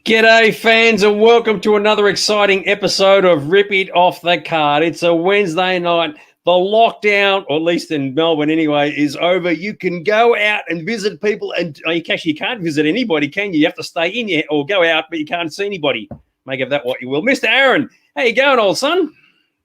G'day, fans, and welcome to another exciting episode of Rip It Off the Card. It's a Wednesday night. The lockdown, or at least in Melbourne anyway, is over. You can go out and visit people, and you can't visit anybody, can you? You have to stay in or go out, but you can't see anybody. Make of that what you will. Mr. Aaron, how you going, old son?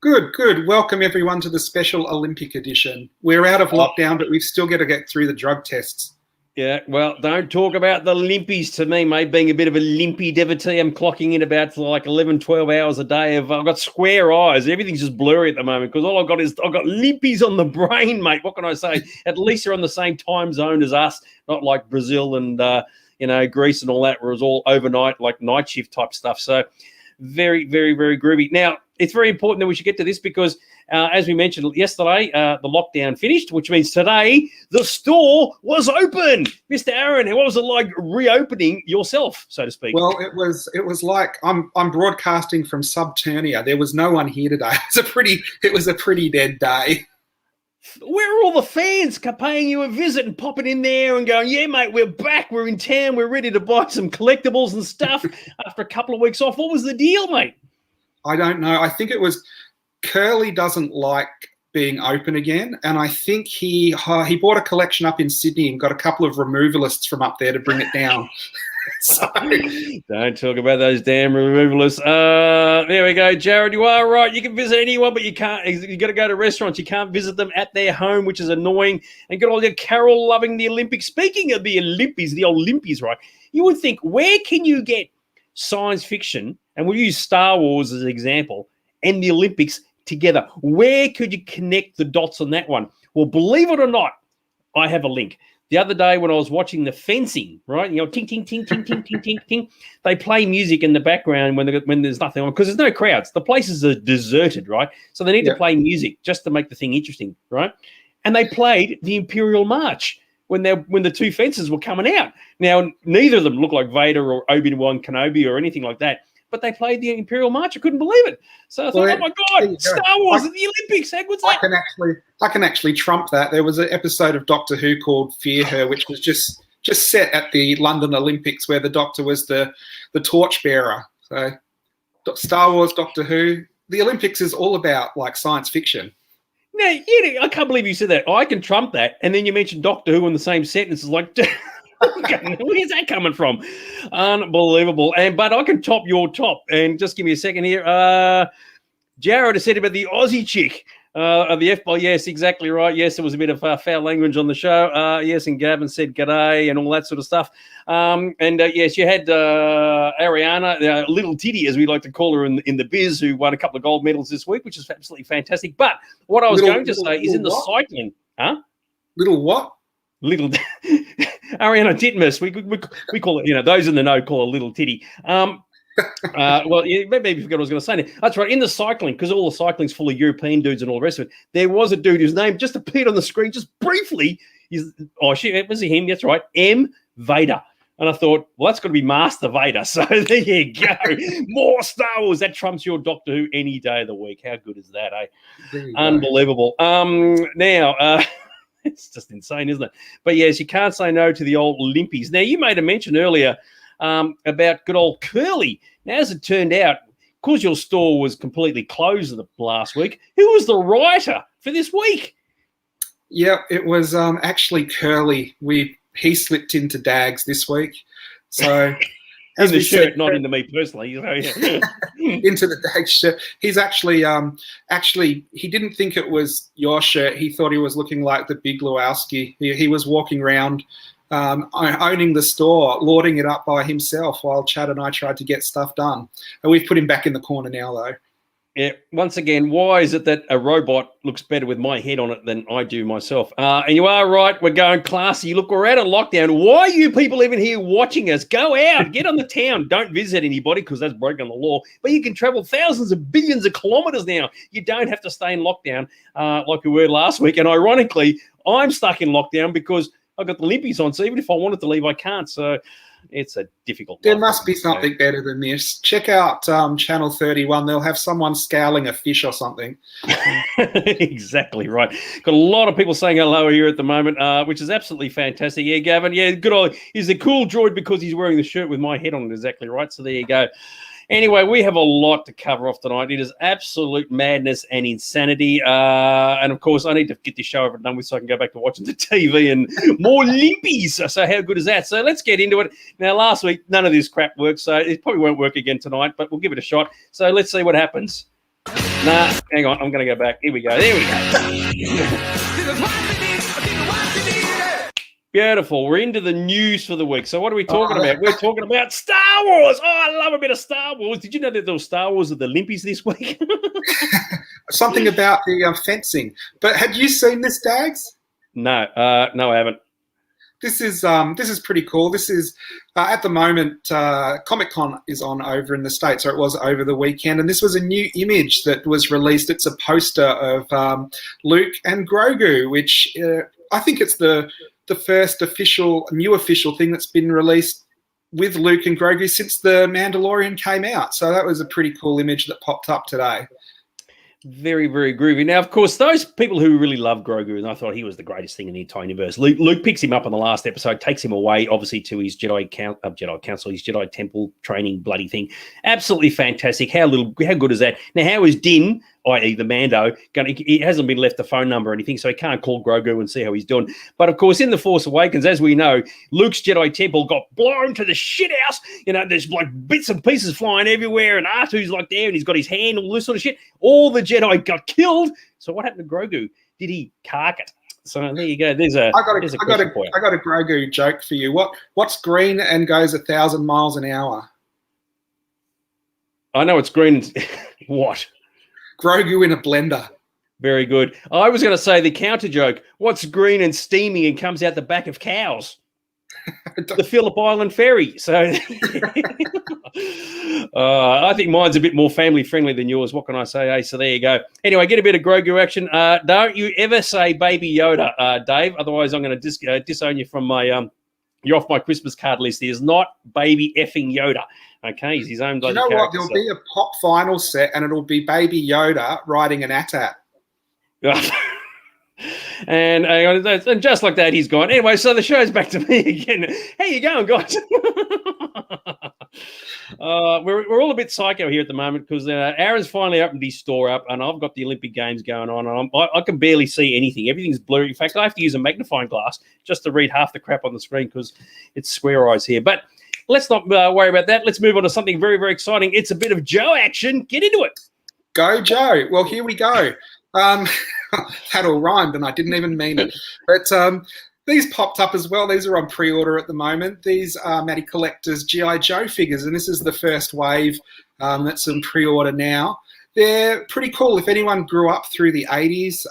Good. Welcome, everyone, to the special Olympic edition. We're out of lockdown, but we've still got to get through the drug tests. Yeah, well, don't talk about the limpies to me, mate. Being a bit of a limpy devotee, I'm clocking in about like 11, 12 hours a day. I've got square eyes. Everything's just blurry at the moment because all I've got limpies on the brain, mate. What can I say? At least they're on the same time zone as us, not like Brazil and, Greece and all that, where it was all overnight, like night shift type stuff. So very, very, very groovy. Now, it's very important that we should get to this because, as we mentioned yesterday, the lockdown finished, which means today the store was open. Mr. Aaron, what was it like reopening yourself, so to speak? Well, it was like I'm broadcasting from Subternia. There was no one here today. It was a pretty dead day. Where are all the fans paying you a visit and popping in there and going, yeah, mate, we're back, we're in town, we're ready to buy some collectibles and stuff after a couple of weeks off? What was the deal, mate? I don't know. I think it was Curly doesn't like being open again, and I think he bought a collection up in Sydney and got a couple of removalists from up there to bring it down. So don't talk about those damn removalists. There we go, Jared. You are right. You can visit anyone, but you can't. You got to go to restaurants. You can't visit them at their home, which is annoying. And get all your Carol loving the Olympics. Speaking of the Olympics, the Olympics, right? You would think, where can you get science fiction? And we'll use Star Wars as an example and the Olympics together. Where could you connect the dots on that one? Well, believe it or not, I have a link. The other day when I was watching the fencing, right, ting, ting, ting, ting, ting, ting, ting, ting, they play music in the background when there's nothing on because there's no crowds. The places are deserted, right? So they need to play music just to make the thing interesting, right? And they played the Imperial March when the two fences were coming out. Now, neither of them look like Vader or Obi-Wan Kenobi or anything like that. But they played the Imperial March. I couldn't believe it. So I thought, oh my God, Star Wars at the Olympics. How good's that? I can actually trump that. There was an episode of Doctor Who called Fear Her, which was just set at the London Olympics, where the Doctor was the torchbearer. So Star Wars, Doctor Who, the Olympics is all about like science fiction. Now, I can't believe you said that. I can trump that, and then you mentioned Doctor Who in the same sentence. It's like. Where's that coming from? Unbelievable. But I can top your top. And just give me a second here. Jared has said about the Aussie chick of the F-ball. Yes, exactly right. Yes, there was a bit of foul language on the show. Yes, and Gavin said g'day and all that sort of stuff. Yes, you had Ariana, Little Titty, as we like to call her in the biz, who won a couple of gold medals this week, which is absolutely fantastic. But what I was going to say is in the cycling. Huh? Little what? Little Ariana Titmus, we call it, those in the know call a little titty. Well, yeah, maybe you forgot what I was going to say now. That's right. In the cycling, because all the cycling's full of European dudes and all the rest of it, there was a dude whose name just appeared on the screen just briefly. Was it him? That's right. M. Vader. And I thought, well, that's got to be Master Vader. So there you go. More Star Wars. That trumps your Doctor Who any day of the week. How good is that, eh? Unbelievable. Now, it's just insane, isn't it? But yes, you can't say no to the old Olympies. Now, you made a mention earlier about good old Curly. Now, as it turned out, because your store was completely closed last week, who was the writer for this week? Yeah, it was actually Curly. He slipped into Dags this week. So in the shirt, not into me personally. Into the Dags shirt. He's actually he didn't think it was your shirt. He thought he was looking like the Big Lebowski. He was walking around owning the store, lauding it up by himself while Chad and I tried to get stuff done. And we've put him back in the corner now, though. Yeah, once again, why is it that a robot looks better with my head on it than I do myself? And you are right, we're going classy. Look, we're out of lockdown. Why are you people even here watching us? Go out, get on the town. Don't visit anybody because that's breaking the law. But you can travel thousands of billions of kilometres now. You don't have to stay in lockdown like we were last week. And ironically, I'm stuck in lockdown because I've got the Olympics on. So even if I wanted to leave, I can't. So It's a difficult. There must be something better than this. Check out Channel 31. They'll have someone scowling a fish or something. Exactly right. Got a lot of people saying hello here at the moment, which is absolutely fantastic. Yeah, Gavin. Yeah, good old. He's a cool droid because he's wearing the shirt with my head on it. Exactly right. So there you go. Anyway, we have a lot to cover off tonight. It is absolute madness and insanity. And, of course, I need to get this show over and done with so I can go back to watching the TV and more limpies. So how good is that? So let's get into it. Now, last week, none of this crap worked, so it probably won't work again tonight, but we'll give it a shot. So let's see what happens. Nah, hang on. I'm going to go back. Here we go. There we go. Beautiful. We're into the news for the week. So what are we talking about? We're talking about Star Wars. Oh, I love a bit of Star Wars. Did you know that there was Star Wars at the Olympics this week? Something about the fencing. But had you seen this, Dags? No, I haven't. This is pretty cool. This is at the moment Comic-Con is on over in the States, or it was over the weekend, and this was a new image that was released. It's a poster of Luke and Grogu, which I think it's the first new official thing that's been released with Luke and Grogu since The Mandalorian came out. So that was a pretty cool image that popped up today. Very, very groovy. Now, of course, those people who really love Grogu, and I thought he was the greatest thing in the entire universe, Luke picks him up in the last episode, takes him away, obviously, to his Jedi Council, his Jedi Temple training bloody thing. Absolutely fantastic. How good is that? Now, how is Din, i.e. the Mando, he hasn't been left a phone number or anything, so he can't call Grogu and see how he's doing. But, of course, in The Force Awakens, as we know, Luke's Jedi Temple got blown to the shithouse. You know, there's like bits and pieces flying everywhere, and R2's like there, and he's got his hand, all this sort of shit. All the Jedi got killed. So what happened to Grogu? Did he cark it? So there you go. I got a Grogu joke for you. What's green and goes 1,000 miles an hour? I know it's green. What? Grogu in a blender. Very good. I was going to say the counter joke. What's green and steaming and comes out the back of cows? The Phillip Island ferry. So I think mine's a bit more family friendly than yours. What can I say? Hey, so there you go. Anyway, get a bit of Grogu action. Don't you ever say Baby Yoda, Dave. Otherwise, I'm going to disown you from my you're off my Christmas card list. He is not Baby effing Yoda. Okay, he's his own bloody character. You know what? There'll be a pop final set, and it'll be Baby Yoda riding an AT-AT. And just like that, he's gone. Anyway, so the show's back to me again. How you going, guys? We're all a bit psycho here at the moment because Aaron's finally opened his store up, and I've got the Olympic Games going on, and I can barely see anything. Everything's blurry. In fact, I have to use a magnifying glass just to read half the crap on the screen because it's square eyes here. But let's not worry about that. Let's move on to something very, very exciting. It's a bit of Joe action. Get into it. Go, Joe. Well, here we go. That all rhymed, and I didn't even mean it. But these popped up as well. These are on pre-order at the moment. These are Matty Collector's G.I. Joe figures, and this is the first wave that's in pre-order now. They're pretty cool. If anyone grew up through the 80s,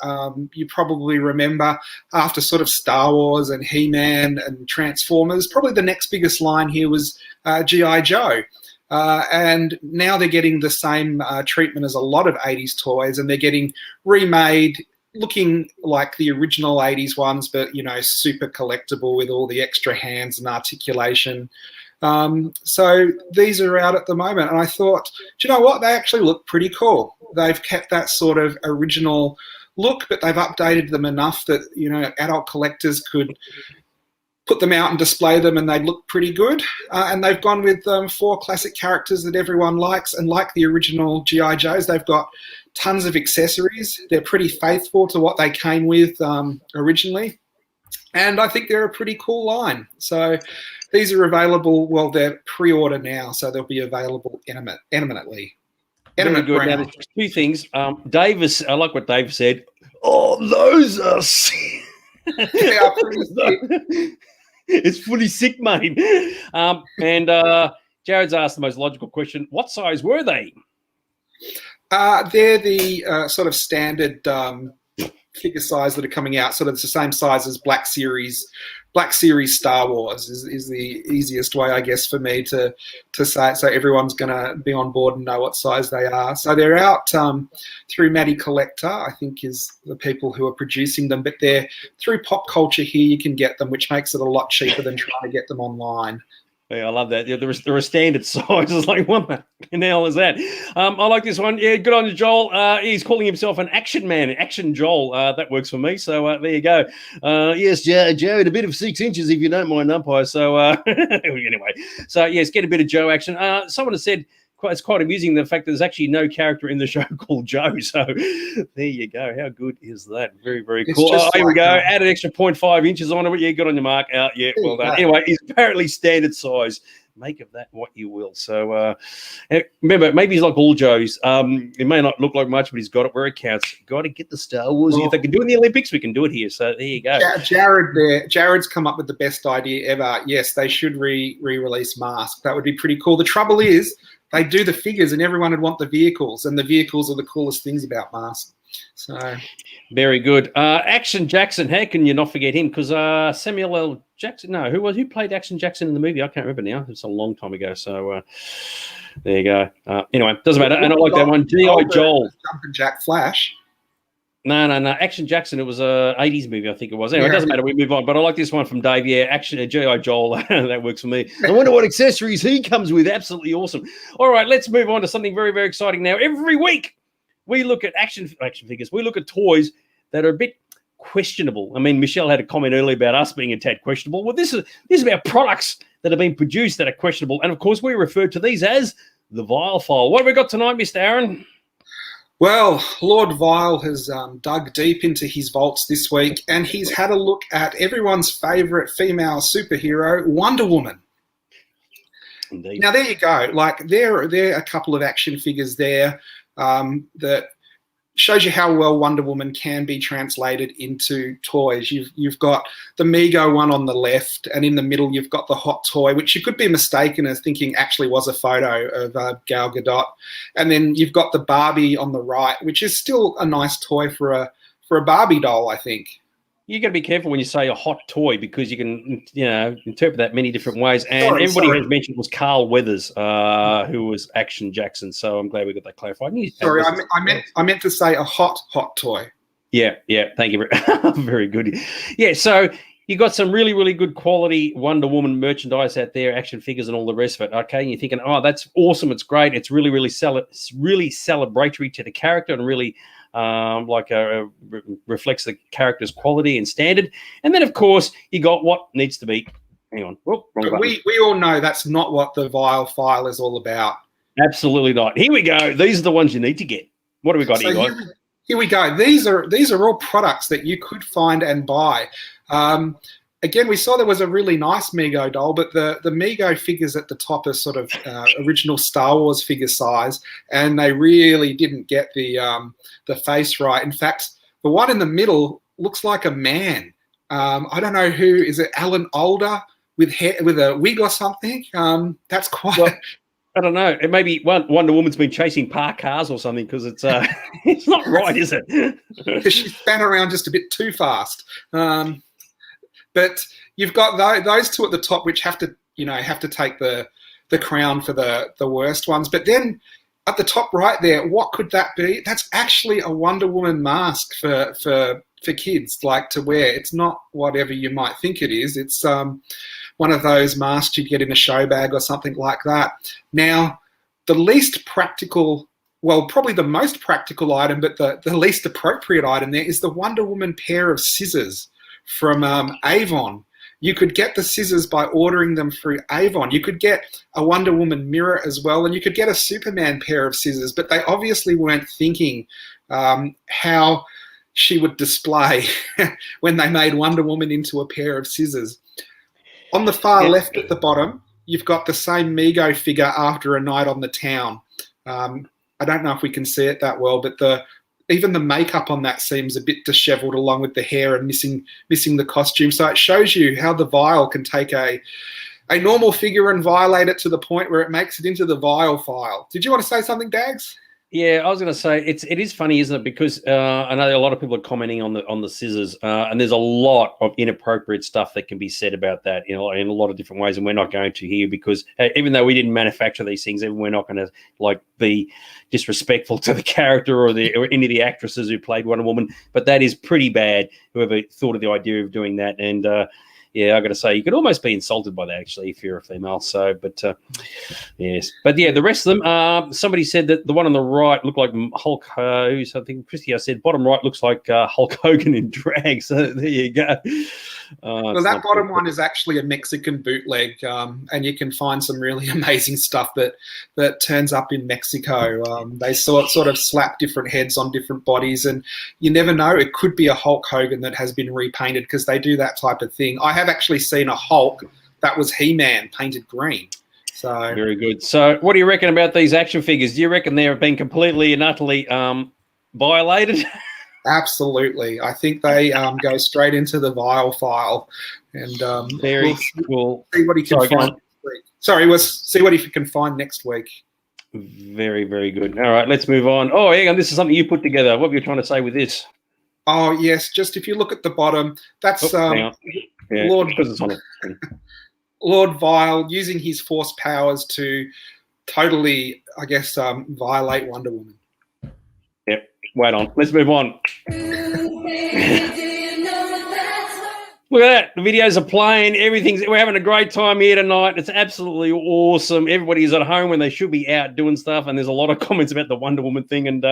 you probably remember after sort of Star Wars and He-Man and Transformers, probably the next biggest line here was G.I. Joe. And now they're getting the same treatment as a lot of 80s toys, and they're getting remade, looking like the original 80s ones, but, you know, super collectible with all the extra hands and articulation. So these are out at the moment, and I thought, do you know what? They actually look pretty cool. They've kept that sort of original look, but they've updated them enough that, you know, adult collectors could put them out and display them, and they look pretty good. And they've gone with 4 classic characters that everyone likes, and like the original G.I. Joes, they've got tons of accessories. They're pretty faithful to what they came with originally, and I think they're a pretty cool line. So these are available, well, they're pre-order now, so they'll be available imminently. Very good. Now, there's 2 things. Davis, I like what Dave said. Oh, those are they are pretty sick. It's fully sick, mate. And Jared's asked the most logical question. What size were they? They're the sort of standard figure size that are coming out. Sort of the same size as Black Series Star Wars is the easiest way, I guess, for me to say it. So everyone's going to be on board and know what size they are. So they're out through Matty Collector, I think, is the people who are producing them. But they're through Pop Culture here. You can get them, which makes it a lot cheaper than trying to get them online. Yeah, I love that. Yeah, they're a standard size. It's like, what the hell is that? I like this one. Yeah, good on you, Joel. He's calling himself an action man, Action Joel. That works for me. So there you go. Yes, Jared, a bit of 6 inches if you don't mind, umpire. So anyway, so yes, get a bit of Joe action. Someone has said, it's quite amusing the fact that there's actually no character in the show called Joe. So there you go. How good is that? Very, very cool. Here we go. Add an extra 0.5 inches on it. Yeah, good on your mark. Yeah, well done. Anyway, he's apparently standard size. Make of that what you will. So remember, maybe he's like all Joes. It may not look like much, but he's got it where it counts. Got to get the Star Wars. If they can do it in the Olympics, we can do it here. So there you go. Jared's come up with the best idea ever. Yes, they should re-release Mask. That would be pretty cool. The trouble is, they do the figures and everyone would want the vehicles, and the vehicles are the coolest things about Mask. So very good. Action Jackson, how can you not forget him? Because Samuel L. Jackson, no, who played Action Jackson in the movie? I can't remember now. It's a long time ago. So there you go. Anyway, doesn't matter. And I like that one. G.I. Joel. Jumpin' Jack Flash. No. Action Jackson. It was a 80s movie, I think it was. Anyway, it doesn't matter. We move on. But I like this one from Dave. Yeah, Action G.I. Joel. That works for me. I wonder what accessories he comes with. Absolutely awesome. All right, let's move on to something very, very exciting now. Every week we look at action figures. We look at toys that are a bit questionable. I mean, Michelle had a comment earlier about us being a tad questionable. Well, this is about products that have been produced that are questionable. And, of course, we refer to these as the Vile File. What have we got tonight, Mr. Aaron? Well, Lord Vile has dug deep into his vaults this week, and he's had a look at everyone's favourite female superhero, Wonder Woman. Indeed. Now, there you go. Like, there are a couple of action figures there that shows you how well Wonder Woman can be translated into toys. You've got the Mego one on the left, and in the middle you've got the Hot Toy, which you could be mistaken as thinking actually was a photo of Gal Gadot. And then you've got the Barbie on the right, which is still a nice toy for a Barbie doll, I think. You got to be careful when you say a hot toy because you can, interpret that many different ways. And everybody has mentioned was Carl Weathers, who was Action Jackson. So I'm glad we got that clarified. Sorry, I meant to say a hot toy. Yeah. Thank you. Very good. Yeah. So you got some really, really good quality Wonder Woman merchandise out there, action figures, and all the rest of it. Okay, and you're thinking, oh, that's awesome. It's great. It's really, really celebratory to the character and really. Reflects the character's quality and standard. And then, of course, you got what needs to be. Hang on. Wrong button. We all know that's not what the Vile File is all about. Absolutely not. Here we go. These are the ones you need to get. What do we got here, guys? Here we go. These are all products that you could find and buy. Again, we saw there was a really nice Mego doll, but the Mego figures at the top are sort of original Star Wars figure size, and they really didn't get the face right. In fact, the one in the middle looks like a man. I don't know who. Is it Alan Alda with hair, with a wig or something? That's quite... Well, I don't know. It may be Wonder Woman's been chasing parked cars or something because it's it's not right, is it? She span around just a bit too fast. But you've got those two at the top, which have to take the crown for the worst ones. But then at the top right there, what could that be? That's actually a Wonder Woman mask for kids, like to wear. It's not whatever you might think it is. It's one of those masks you get in a show bag or something like that. Now, the least practical, well, probably the most practical item, but the least appropriate item there is the Wonder Woman pair of scissors from Avon. You could get the scissors by ordering them through Avon. You could get a Wonder Woman mirror as well, and you could get a Superman pair of scissors, but they obviously weren't thinking how she would display when they made Wonder Woman into a pair of scissors. On the far left at the bottom, you've got the same Mego figure after a night on the town. I don't know if we can see it that well, but even the makeup on that seems a bit disheveled along with the hair and missing the costume. So it shows you how the Vile can take a normal figure and violate it to the point where it makes it into the Vile File. Did you want to say something, Dags? Yeah, I was going to say it is funny, isn't it? Because I know a lot of people are commenting on the scissors, and there's a lot of inappropriate stuff that can be said about that, in a lot of different ways, and we're not going to here because even though we didn't manufacture these things, we're not going to be disrespectful to the character or any of the actresses who played Wonder Woman. But that is pretty bad. Whoever thought of the idea of doing that, and yeah, I got to say, you could almost be insulted by that actually if you're a female. So, but yes, but yeah, the rest of them. Somebody said that the one on the right looked like Hulk. I think Christy, I said bottom right looks like Hulk Hogan in drag. So there you go. Well, that bottom one is actually a Mexican bootleg, and you can find some really amazing stuff that turns up in Mexico. They sort of slap different heads on different bodies, and you never know. It could be a Hulk Hogan that has been repainted because they do that type of thing. I have actually seen a Hulk that was He-Man painted green. So very good. So what do you reckon about these action figures? Do you reckon they've been completely and utterly violated? Absolutely. I think they go straight into the vile file, and very cool. See what he can find next week. Sorry, see what he can find next week. Very, very good. All right, let's move on. Oh, hang on. This is something you put together. What were you trying to say with this? Oh, yes. Just if you look at the bottom, that's Lord Vile using his force powers to totally, I guess, violate Wonder Woman. Yep. Wait on. Let's move on. Look at that. The videos are playing. We're having a great time here tonight. It's absolutely awesome. Everybody's at home when they should be out doing stuff. And there's a lot of comments about the Wonder Woman thing. And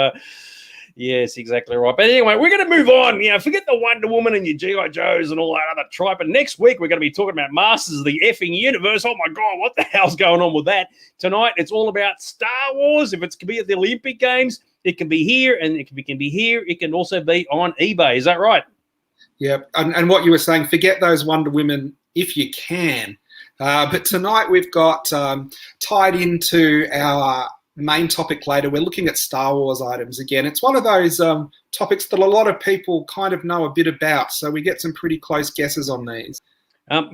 yes, exactly right. But anyway, we're going to move on. You know, forget the Wonder Woman and your G.I. Joes and all that other tripe. And next week, we're going to be talking about Masters of the effing Universe. Oh, my God, what the hell's going on with that? Tonight, it's all about Star Wars. If it's going to be at the Olympic Games, it can be here, and it can be here. It can also be on eBay. Is that right? Yeah, and what you were saying, forget those Wonder Women if you can. But tonight we've got tied into our main topic later. We're looking at Star Wars items again. It's one of those topics that a lot of people kind of know a bit about, so we get some pretty close guesses on these.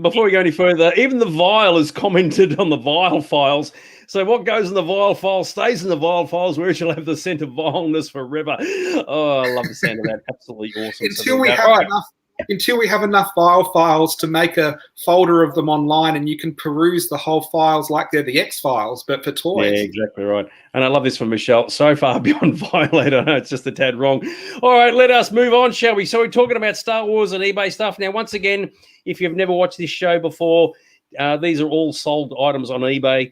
Before we go any further, even the Vile has commented on the Vile files. So what goes in the Vile files stays in the Vile files, where it shall have the scent of vileness forever. Oh, I love the sound of that. Absolutely awesome. Until we have enough Vile files to make a folder of them online, and you can peruse the whole files like they're the X-Files, but for toys. Yeah, exactly right. And I love this from Michelle. So far beyond violate. I know it's just a tad wrong. All right, let us move on, shall we? So we're talking about Star Wars and eBay stuff. Now, once again, if you've never watched this show before, these are all sold items on eBay.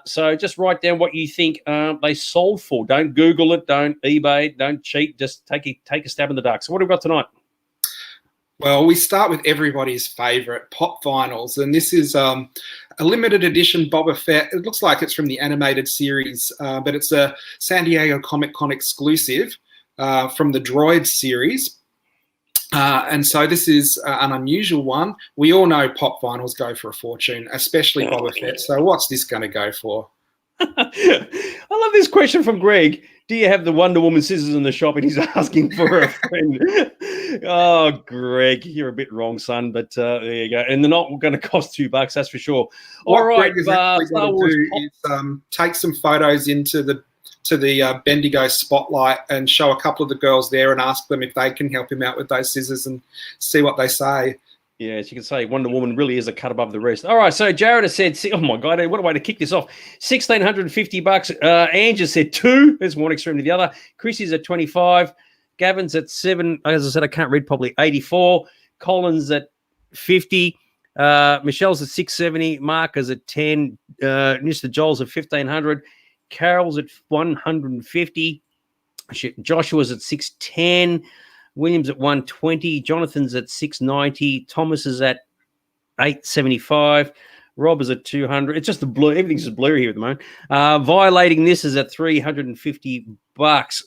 So just write down what you think they sold for. Don't Google it. Don't eBay. Don't cheat. Just take a stab in the dark. So what have we got tonight? Well, we start with everybody's favourite, pop vinyls, and this is a limited edition Boba Fett. It looks like it's from the animated series, but it's a San Diego Comic-Con exclusive from the Droids series. And so this is an unusual one. We all know pop vinyls go for a fortune, especially Boba Fett. So what's this going to go for? I love this question from Greg. Do you have the Wonder Woman scissors in the shop? And he's asking for a friend. Oh, Greg, you're a bit wrong, son. But there you go. And they're not going to cost $2, that's for sure. What all right, Greg is actually going to do is take some photos into the Bendigo spotlight and show a couple of the girls there and ask them if they can help him out with those scissors and see what they say. Yeah, as you can say, Wonder Woman really is a cut above the rest. All right, so Jared has said, oh my God, what a way to kick this off. $1,650. Ange has said 2. There's one extreme to the other. Chrissy's at 25. Gavin's at 7. As I said, I can't read properly. 84. Colin's at 50. Michelle's at 670. Mark is at 10. Mr. Joel's at 1,500. Carol's at 150. Joshua's at 610. William's at 120. Jonathan's at 690. Thomas is at 875. Rob is at 200. It's just the blue. Everything's just blurry here at the moment. Violating this is at $350.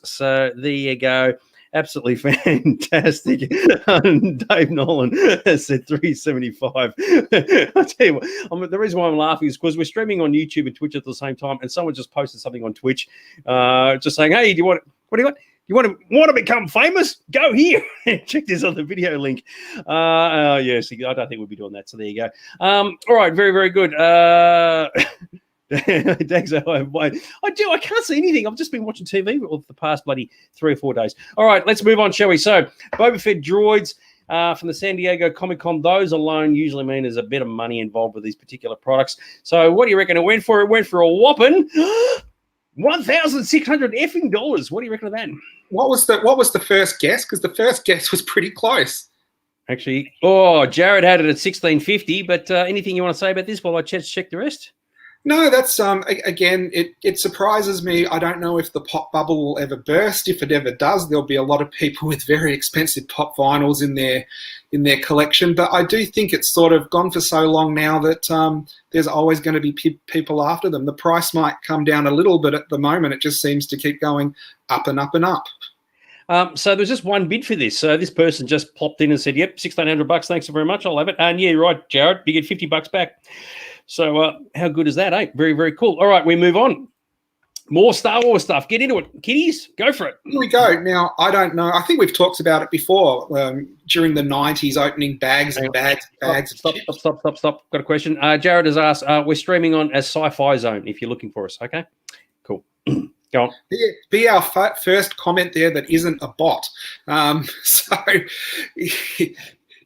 So there you go. Absolutely fantastic. Dave Nolan has said $375. I'll tell you what, the reason why I'm laughing is because we're streaming on YouTube and Twitch at the same time, and someone just posted something on Twitch just saying, hey, what do you want? You want to become famous? Go here. Check this on the video link. Yes, I don't think we'll be doing that. So there you go. All right, very, very good. I can't see anything. I've just been watching TV for the past bloody 3 or 4 days. All right, let's move on, shall we? So, Boba Fett droids from the San Diego Comic-Con. Those alone usually mean there's a bit of money involved with these particular products. So, what do you reckon it went for? It went for a whopping $1,600 effing dollars. What do you reckon of that? What was the first guess? Because the first guess was pretty close. Actually, oh, Jared had it at 1650. But anything you want to say about this while I check the rest? No, that's again, it surprises me. I don't know if the pop bubble will ever burst. If it ever does, there'll be a lot of people with very expensive pop vinyls in their collection. But I do think it's sort of gone for so long now that there's always going to be people after them. The price might come down a little, but at the moment it just seems to keep going up and up and up. So there's just one bid for this. So this person just popped in and said, "Yep, $1,600. Thanks very much. I'll have it." And yeah, right, Jared, you get $50 back. So how good is that, eh? Very, very cool. All right, we move on. More Star Wars stuff. Get into it. Kiddies, go for it. Here we go. Now, I don't know. I think we've talked about it before during the 90s, opening bags and bags. Stop. Got a question. Jared has asked, we're streaming on a Sci-Fi Zone if you're looking for us. Okay, cool. Go on. Be our first comment there that isn't a bot. So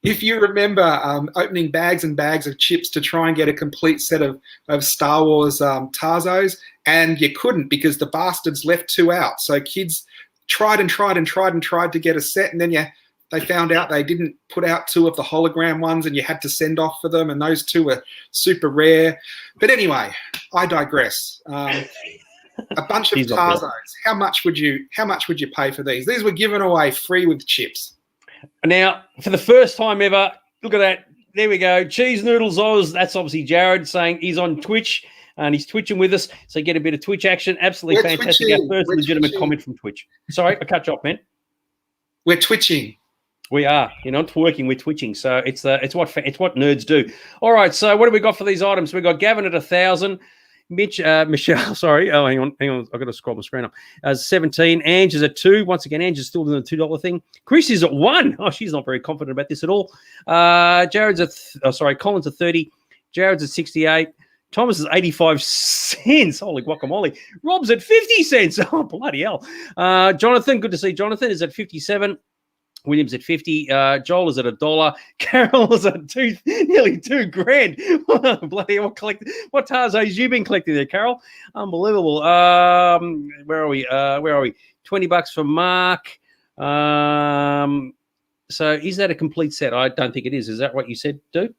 if you remember opening bags and bags of chips to try and get a complete set of Star Wars Tarzos, and you couldn't because the bastards left 2 out. So kids tried to get a set, and then they found out they didn't put out 2 of the hologram ones, and you had to send off for them, and those 2 were super rare. But anyway, I digress. A bunch of Tarzos. How much would you pay for these? These were given away free with chips. Now, for the first time ever, look at that. There we go. Cheese Noodles Oz. That's obviously Jared saying he's on Twitch and he's twitching with us. So get a bit of Twitch action. Absolutely fantastic. Our first legitimate comment from Twitch. Sorry, I cut you off, man. We're twitching. We are. You're not twerking, we're twitching. So it's what nerds do. All right. So what have we got for these items? We've got Gavin at 1,000. Michelle, sorry. Oh, hang on. I've got to scroll my screen up. 17. Ange is at 2. Once again, Ange is still doing the $2 thing. Chris is at 1. Oh, she's not very confident about this at all. Colin's at 30. Jared's at 68. Thomas is 85 cents. Holy guacamole. Rob's at 50 cents. Oh, bloody hell. Jonathan, good to see Jonathan, is at 57. William's at 50. Joel is at $1. Carol is at nearly $2,000. Bloody hell, what Tarzos you been collecting there, Carol? Unbelievable. Where are we? $20 for Mark. So is that a complete set? I don't think it is. Is that what you said, dude?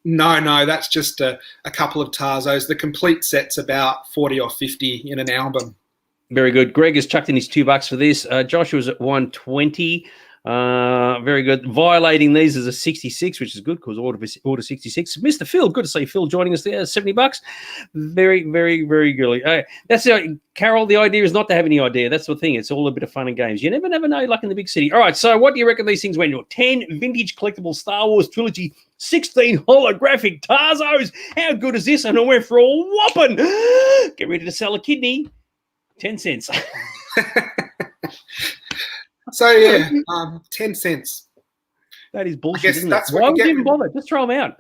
No, that's just a couple of Tarzos. The complete set's about 40 or 50 in an album. Very good. Greg has chucked in his $2 for this. Joshua's at 120. Very good. Violating these is a 66, which is good because order 66. Mr. Phil, good to see Phil joining us there. $70. Very, very, very good. That's Carol. The idea is not to have any idea. That's the thing. It's all a bit of fun and games. You never know, like in the big city. All right. So, what do you reckon these things went to? 10 vintage collectible Star Wars trilogy, 16 holographic Tarzos. How good is this? And I went for a whopping. Get ready to sell a kidney. 10 cents. So, yeah, 10 cents. That is bullshit, isn't it? Why would you even bother? Just throw them out.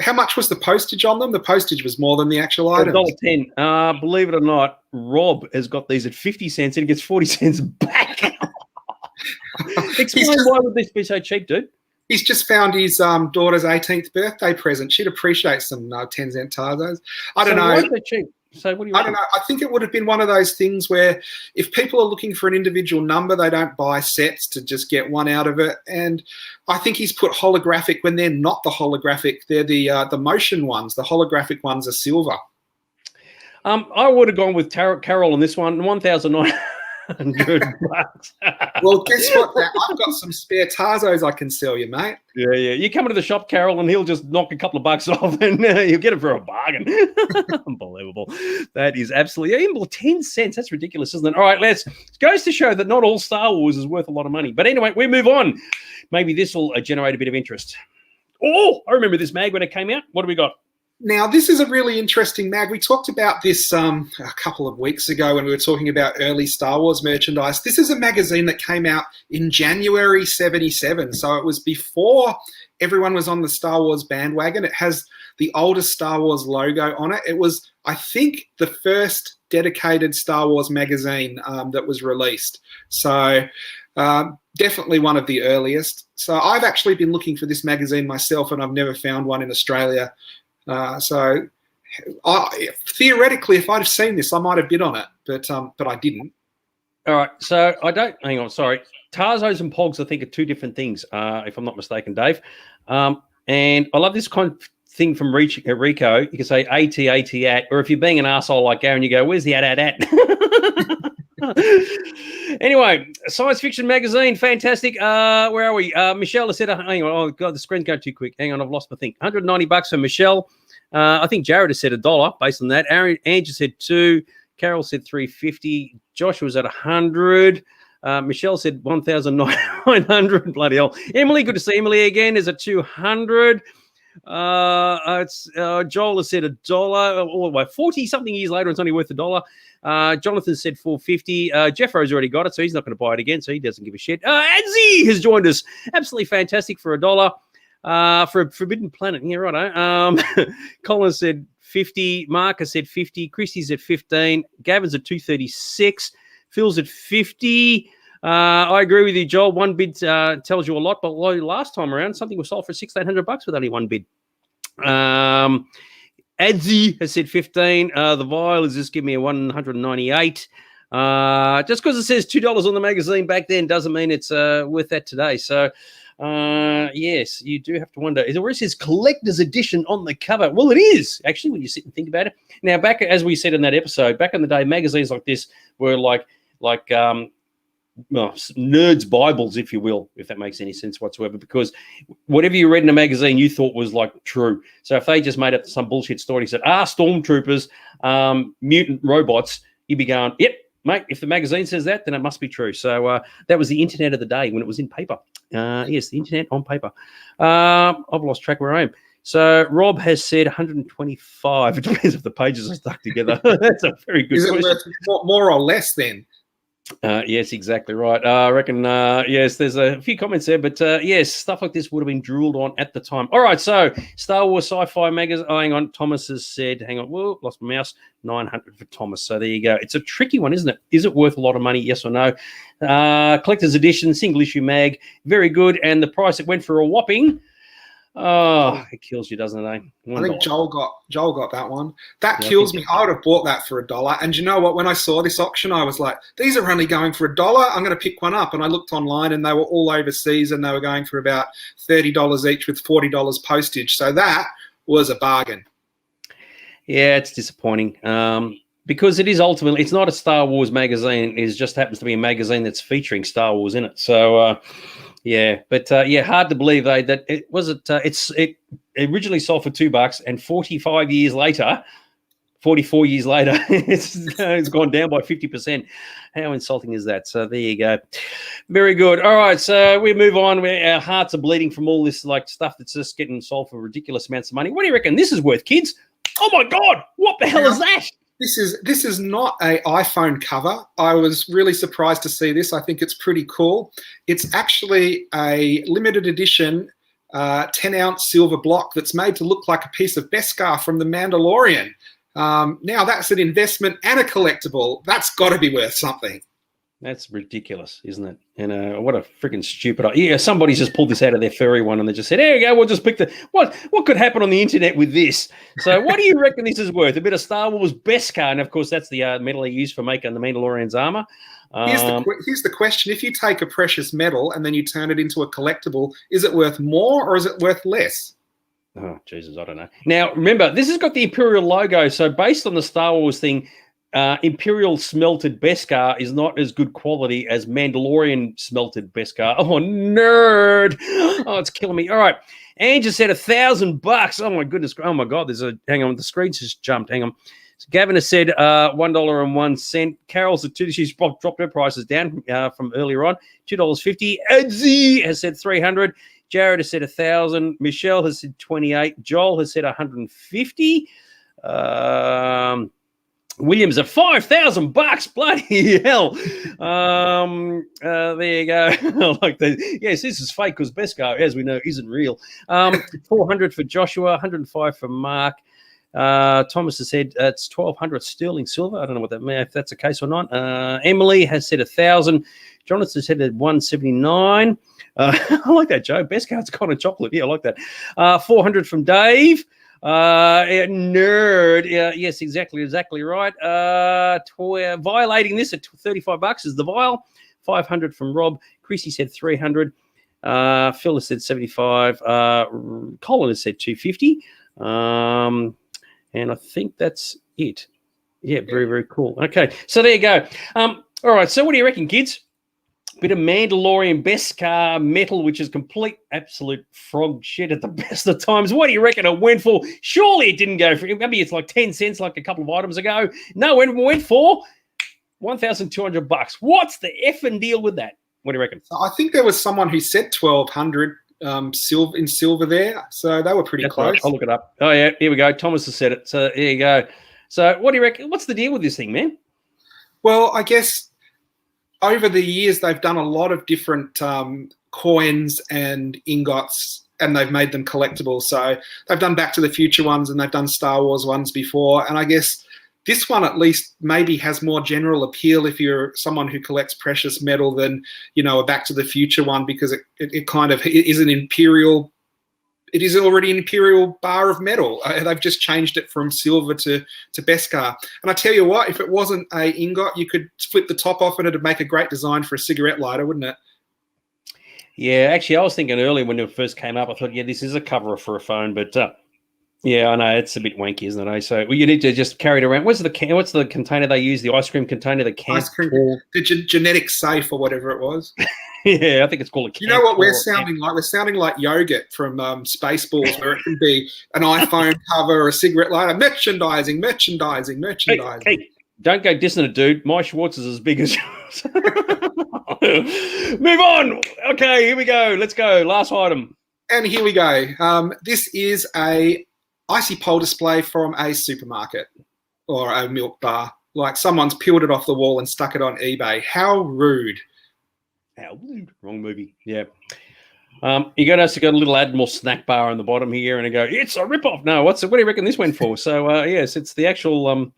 How much was the postage on them? The postage was more than the actual item. $1.10. Believe it or not, Rob has got these at 50 cents and he gets 40 cents back. Explain why would this be so cheap, dude? He's just found his daughter's 18th birthday present. She'd appreciate some 10-cent Tarzos. I don't know. Why is that cheap? So what do you I don't know. I think it would have been one of those things where if people are looking for an individual number, they don't buy sets to just get one out of it. And I think he's put holographic when they're not the holographic. They're the motion ones. The holographic ones are silver. I would have gone with Carol on this one. $1,900. Well, guess what? I've got some spare Tarzos I can sell you, mate. Yeah. You come into the shop, Carol, and he'll just knock a couple of bucks off and you'll get it for a bargain. Unbelievable. That is absolutely 10 cents. That's ridiculous, isn't it? All right, it goes to show that not all Star Wars is worth a lot of money. But anyway, we move on. Maybe this will generate a bit of interest. Oh, I remember this mag when it came out. What do we got? Now, this is a really interesting mag. We talked about this a couple of weeks ago when we were talking about early Star Wars merchandise. This is a magazine that came out in January 77. So it was before everyone was on the Star Wars bandwagon. It has the oldest Star Wars logo on it. It was, I think, the first dedicated Star Wars magazine that was released. So definitely one of the earliest. So I've actually been looking for this magazine myself and I've never found one in Australia. So theoretically, if I'd have seen this, I might have bid on it, but I didn't. All right. So I don't hang on. Sorry. Tarzos and Pogs, I think, are two different things, if I'm not mistaken, Dave. And I love this kind of thing from Rico. You can say AT at, or if you're being an asshole like Aaron, you go, where's the at? Anyway, science fiction magazine, fantastic. Where are we? Michelle has said, hang on, oh god, the screen's going too quick. Hang on, I've lost my thing. $190 for Michelle. I think Jared has said $1 based on that. Andrew said $2. Carol said $350. Josh was at 100. Michelle said 1,900. Bloody hell. Emily, good to see Emily again, is at 200. Joel has said $1. All the way 40 something years later, it's only worth $1. Jonathan said $450. Jeff Rose already got it, so he's not going to buy it again, so he doesn't give a shit. Adzi has joined us. Absolutely fantastic for $1. For Forbidden Planet. Yeah, right. Colin said 50. Marcus said 50. Christy's at 15. Gavin's at 236. Phil's at 50. I agree with you, Joel. One bid tells you a lot, but last time around, something was sold for $1,600 with only one bid. Adzi has said 15. The Vial is just giving me a 198. Just because it says $2 on the magazine back then doesn't mean it's worth that today. So, yes, you do have to wonder. Where it says collector's edition on the cover. Well, it is, actually, when you sit and think about it. Now, back, as we said in that episode, back in the day, magazines like this were like nerds' Bibles, if you will, if that makes any sense whatsoever, because whatever you read in a magazine you thought was like true. So if they just made up some bullshit story, said, stormtroopers, mutant robots, you'd be going, yep, mate, if the magazine says that, then it must be true. So that was the internet of the day when it was in paper. Yes, the internet on paper. I've lost track where I am. So Rob has said 125. It depends if the pages are stuck together. That's a very good question. Is it worth more or less then? Yes, exactly right. I reckon, yes, there's a few comments there, but yes, stuff like this would have been drooled on at the time. All right, so Star Wars Sci-Fi magazine. Oh, hang on. Thomas has said, hang on. Whoa, lost my mouse. 900 for Thomas. So there you go. It's a tricky one, isn't it? Is it worth a lot of money? Yes or no? Collector's edition, single issue mag. Very good. And the price it went for a whopping. Oh, it kills you, doesn't it? I think Joel got that one. That kills me. I would have bought that for $1. And you know what? When I saw this auction, I was like, these are only going for $1. I'm going to pick one up. And I looked online, and they were all overseas, and they were going for about $30 each with $40 postage. So that was a bargain. Yeah, it's disappointing. Because it is ultimately, it's not a Star Wars magazine. It just happens to be a magazine that's featuring Star Wars in it. So, yeah, but hard to believe that it was it originally sold for $2, and 44 years later, it's gone down by 50%. How insulting is that? So there you go. Very good. All right, so we move on. Our hearts are bleeding from all this like stuff that's just getting sold for ridiculous amounts of money. What do you reckon this is worth, kids? Oh my God, what the hell is that? This is not an iPhone cover. I was really surprised to see this. I think it's pretty cool. It's actually a limited edition 10-ounce silver block that's made to look like a piece of Beskar from The Mandalorian. Now that's an investment and a collectible. That's got to be worth something. That's ridiculous, isn't it? And what a freaking stupid idea. Yeah, somebody's just pulled this out of their furry one and they just said, there you go, we'll just pick what could happen on the internet with this? So what do you reckon this is worth? A bit of Star Wars Beskar, and of course that's the metal they use for making the Mandalorian's armor. Here's the question. If you take a precious metal and then you turn it into a collectible, is it worth more or is it worth less? Oh, Jesus, I don't know. Now, remember, this has got the Imperial logo, so based on the Star Wars thing, Imperial smelted Beskar is not as good quality as Mandalorian smelted Beskar. Oh, nerd. Oh, it's killing me. All right. Andrew said $1,000. Oh, my goodness. Oh, my God. Hang on. The screen's just jumped. Hang on. So Gavin has said $1.01. Carol's at $2. She's dropped her prices down from earlier on. $2.50. Edzi has said $300. Jared has said $1,000. Michelle has said $28. Joel has said $150. Williams at $5,000. Bloody hell. There you go. I like that. Yes, this is fake because Beskar, as we know, isn't real. $400 for Joshua, $105 for Mark. Thomas has said it's $1,200 sterling silver. I don't know what that means, if that's the case or not. Emily has said $1,000. Jonathan said $179. I like that, Joe. Best cards, kind of chocolate. Yeah, I like that. $400 from Dave. Nerd. Yes, exactly right. Violating this at $35 is the vial. 500 from Rob. Chrissy said 300. Phil has said 75. Colin has said 250. And I think that's it. Yeah, very, very cool. Okay, so there you go. All right, so what do you reckon, kids? Bit of Mandalorian Beskar metal, which is complete, absolute frog shit at the best of times. What do you reckon it went for? Surely it didn't go for, maybe it's like 10 cents like a couple of items ago. No, it went for $1,200. What's the effing deal with that? What do you reckon? I think there was someone who said 1,200 in silver there, so they were pretty close. Right. I'll look it up. Oh, yeah, here we go. Thomas has said it. So there you go. So what do you reckon? What's the deal with this thing, man? Well, I guess over the years, they've done a lot of different coins and ingots, and they've made them collectible. So they've done Back to the Future ones, and they've done Star Wars ones before. And I guess this one at least maybe has more general appeal if you're someone who collects precious metal than, a Back to the Future one, because it kind of is an imperial. It is already an imperial bar of metal. They've just changed it from silver to Beskar. And I tell you what, if it wasn't a ingot, you could flip the top off and it'd make a great design for a cigarette lighter, wouldn't it? Yeah, actually, I was thinking earlier when it first came up, I thought, yeah, this is a cover for a phone, but yeah, I know it's a bit wanky, isn't it? So you need to just carry it around. What's the container they use? The ice cream container, the can. The genetic safe or whatever it was. Yeah, I think it's called a can. You know what we're sounding like? We're sounding like yogurt from Spaceballs, where it can be an iPhone cover or a cigarette lighter. Merchandising. Hey, don't go dissing it, dude. My Schwartz is as big as yours. Move on. Okay, here we go. Let's go. Last item. And here we go. This is a icy pole display from a supermarket or a milk bar. Like someone's peeled it off the wall and stuck it on eBay. How rude. Wrong movie. Yeah. You got us to got a little Admiral snack bar on the bottom here, and I go, it's a rip-off. No, what do you reckon this went for? So yes, it's the actual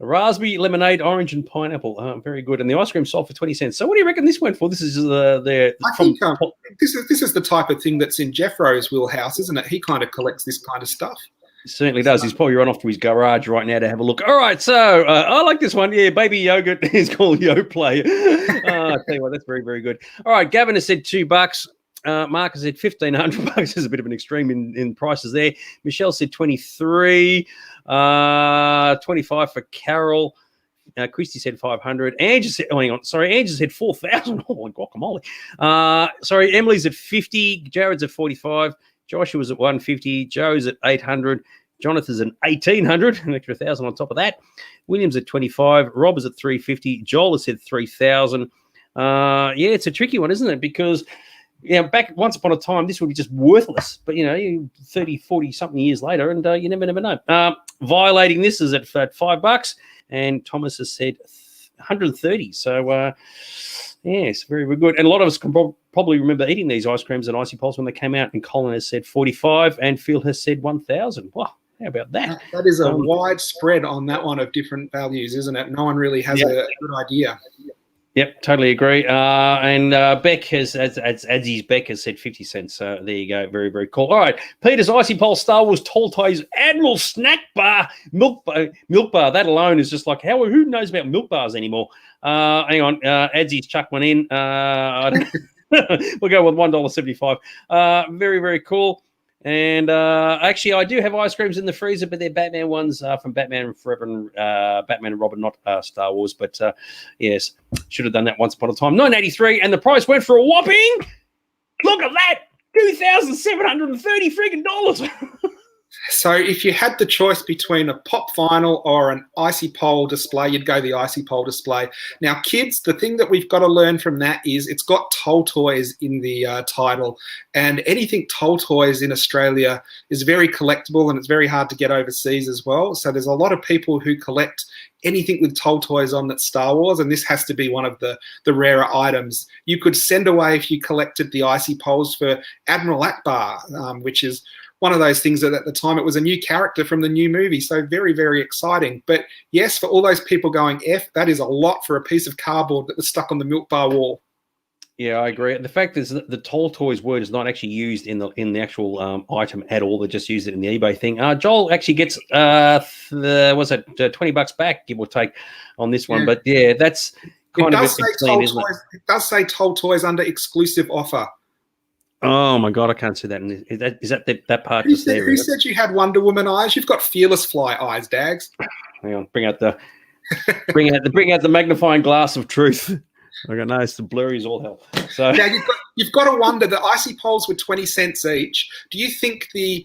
raspberry, lemonade, orange, and pineapple. Very good. And the ice cream sold for 20 cents. So what do you reckon this went for? This is I think this is the type of thing that's in Jeffro's wheelhouse, isn't it? He kind of collects this kind of stuff. He certainly does. He's probably run off to his garage right now to have a look. All right, so I like this one. Yeah, baby yogurt is called YoPlay. I tell you what, that's very, very good. All right, Gavin has said $2. Mark has said $1,500. There's a bit of an extreme in prices there. Michelle said 23. 25 for Carol. Christy said 500. Angela said, Angela said 4,000. Oh my guacamole. Emily's at 50. Jared's at 45. Joshua's at 150. Joe's at 800. Jonathan's at 1,800. An extra 1,000 on top of that. William's at 25. Rob is at 350. Joel has said 3,000. Yeah, it's a tricky one, isn't it? Because back once upon a time, this would be just worthless. But, 30, 40 something years later, and you never know. Violating this is at $5, and Thomas has said 130. So, yes, very, very good. And a lot of us can probably remember eating these ice creams and icy poles when they came out. And Colin has said 45, and Phil has said 1,000. Wow, how about that? That is a wide spread on that one of different values, isn't it? No one really has a good idea. Yep, totally agree. And Beck has, as Beck has said 50 cents. So there you go. Very, very cool. All right. Peter's Icy Pole Star Wars Tall Toys Admiral Snack Bar Milk Bar. That alone is just like, who knows about milk bars anymore? Hang on. Adsy's chucked one in. We'll go with $1.75. Very, very cool. And actually, I do have ice creams in the freezer, but they're Batman ones from Batman Forever and Batman and Robin, not Star Wars. But yes, should have done that once upon a time. $9.83, and the price went for a whopping. Look at that, $2,730 freaking dollars. So if you had the choice between a pop vinyl or an icy pole display, you'd go the icy pole display. Now, kids, the thing that we've got to learn from that is it's got Toll Toys in the title, and anything Toll Toys in Australia is very collectible, and it's very hard to get overseas as well. So there's a lot of people who collect anything with Toll Toys on that's Star Wars, and this has to be one of the rarer items. You could send away if you collected the icy poles for Admiral Akbar, which is one of those things that at the time it was a new character from the new movie. So very, very exciting. But yes, for all those people going F, that is a lot for a piece of cardboard that was stuck on the milk bar wall. Yeah, I agree. The fact is that the Tall Toys word is not actually used in the actual item at all. They just use it in the eBay thing. Joel actually gets $20 back, give or take, on this one. Yeah. But yeah, that's It kind of does say obscene, Toll isn't it? Toys. It does say Toll Toys under exclusive offer. Oh my god, I can't see that. Is that part just there? Who said you had Wonder Woman eyes? You've got Fearless Fly eyes, Dags. Hang on, bring out the magnifying glass of truth. I got no, it's the blurry as all hell. So now you've got to wonder, the icy poles were 20 cents each. Do you think the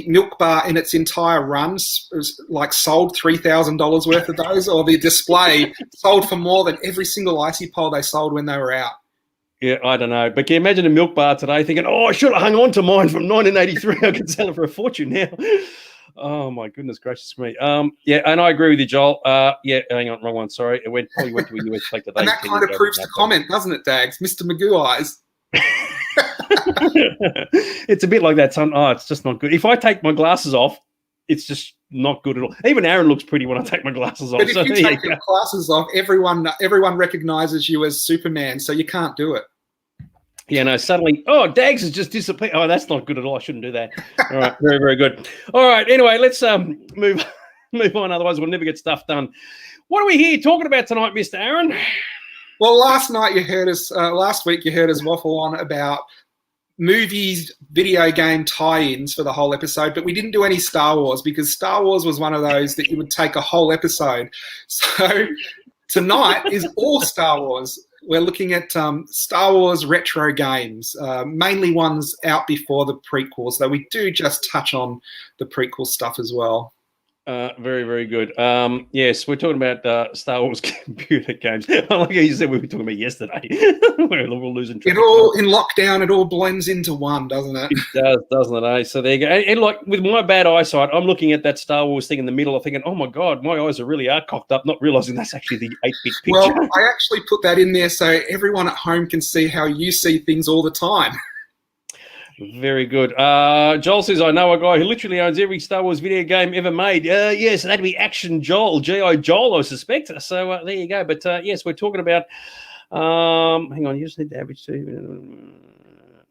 Milk Bar in its entire run was like sold $3,000 worth of those, or the display sold for more than every single icy pole they sold when they were out? Yeah, I don't know. But can you imagine a Milk Bar today thinking, oh, I should have hung on to mine from 1983. I could sell it for a fortune now. Oh, my goodness gracious me. Yeah, and I agree with you, Joel. Yeah, hang on, wrong one. Sorry. It probably went to a US collector. And that kind of proves the comment, doesn't it, Dags? Mr. Magoo eyes. It's a bit like that, son. Oh, it's just not good. If I take my glasses off, it's just not good at all. Even Aaron looks pretty when I take my glasses off. But if you take your glasses off, everyone recognizes you as Superman, so you can't do it. Yeah, no, suddenly, Dags has just disappeared. Oh, that's not good at all. I shouldn't do that. All right, very, very good. All right, anyway, let's move on. Otherwise, we'll never get stuff done. What are we here talking about tonight, Mr. Aaron? Well, last week you heard us waffle on about movies, video game tie-ins for the whole episode, but we didn't do any Star Wars because Star Wars was one of those that you would take a whole episode. So tonight is all Star Wars. We're looking at Star Wars retro games, mainly ones out before the prequels, though we do just touch on the prequel stuff as well. Very, very good. Yes, we're talking about Star Wars computer games. Like you said, we were talking about yesterday. We're losing track. It all in lockdown. It all blends into one, doesn't it? It does, doesn't it? Eh? So there you go. And like with my bad eyesight, I'm looking at that Star Wars thing in the middle. I'm thinking, oh my god, my eyes are cocked up, not realizing that's actually the 8-bit picture. Well, I actually put that in there so everyone at home can see how you see things all the time. Very good. Joel says, I know a guy who literally owns every Star Wars video game ever made. Yes, that'd be Action Joel, G.I. Joel, I suspect. So there you go. But yes, we're talking about, hang on, you just need to average two.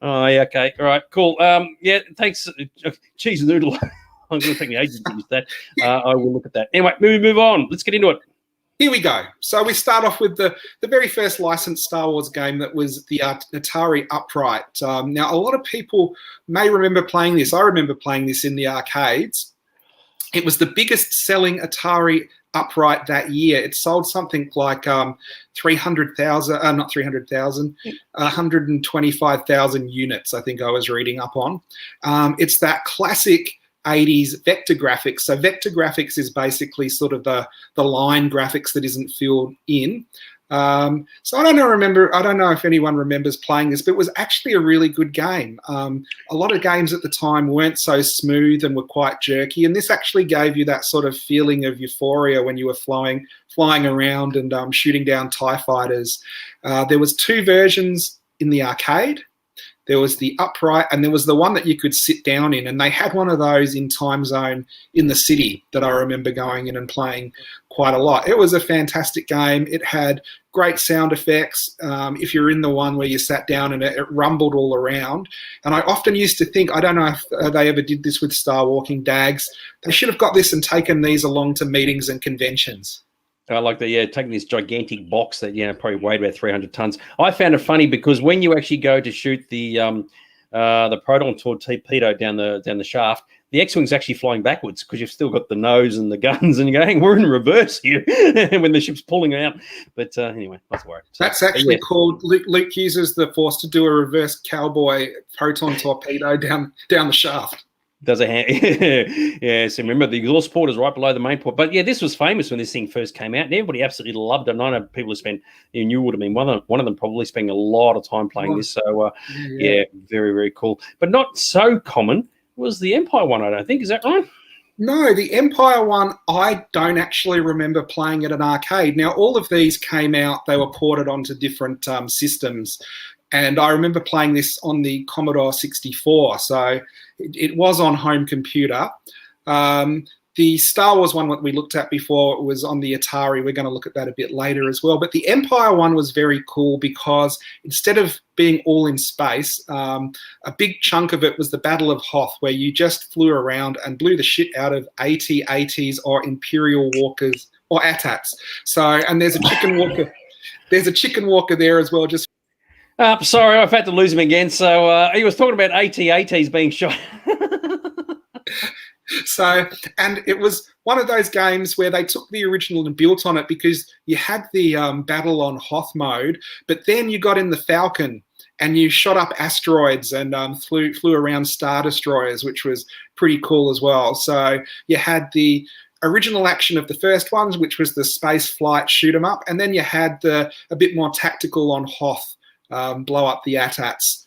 Oh, yeah, okay. All right, cool. Yeah, thanks. Cheese noodle. I'm going to take the ages to use that. I will look at that. Anyway, move on. Let's get into it. Here we go. So we start off with the very first licensed Star Wars game that was the Atari Upright. Now, a lot of people may remember playing this. I remember playing this in the arcades. It was the biggest selling Atari Upright that year. It sold something like 125,000 units, I think I was reading up on. It's that classic 80s vector graphics. So vector graphics is basically sort of the line graphics that isn't filled in. So I don't know if anyone remembers playing this, but it was actually a really good game. A lot of games at the time weren't so smooth and were quite jerky, and this actually gave you that sort of feeling of euphoria when you were flying around and shooting down TIE fighters. There was 2 versions in the arcade. There was the Upright, and there was the one that you could sit down in. And they had one of those in Time Zone in the city that I remember going in and playing quite a lot. It was a fantastic game. It had great sound effects. If you're in the one where you sat down and it rumbled all around. And I often used to think, I don't know if they ever did this with Star Walking Dags, they should have got this and taken these along to meetings and conventions. I like that, yeah, taking this gigantic box that, probably weighed about 300 tons. I found it funny because when you actually go to shoot the Proton torpedo down the shaft, the X-Wing's actually flying backwards because you've still got the nose and the guns, and you're going, we're in reverse here when the ship's pulling out. But anyway, not to worry. So, that's actually called, Luke uses the Force to do a reverse cowboy proton torpedo down the shaft. Does a hand. Yeah, so remember the exhaust port is right below the main port. But yeah, this was famous when this thing first came out, and everybody absolutely loved it. And I know people who spent, you would have been one of them probably spending a lot of time playing this. So yeah, very, very cool. But not so common was the Empire one, I don't think. Is that right? No, the Empire one, I don't actually remember playing at an arcade. Now, all of these came out, they were ported onto different systems. And I remember playing this on the Commodore 64. So it was on home computer. The Star Wars one that we looked at before was on the Atari. We're going to look at that a bit later as well. But the Empire one was very cool because instead of being all in space, a big chunk of it was the Battle of Hoth, where you just flew around and blew the shit out of AT-ATs or Imperial Walkers or AT-ATs. So, and there's a chicken walker. There's a chicken walker there as well. Just sorry, I've had to lose him again. So he was talking about AT-ATs being shot. So, and it was one of those games where they took the original and built on it, because you had the battle on Hoth mode, but then you got in the Falcon and you shot up asteroids and flew around Star Destroyers, which was pretty cool as well. So you had the original action of the first ones, which was the space flight shoot 'em up, and then you had a bit more tactical on Hoth, blow up the AT-ATs,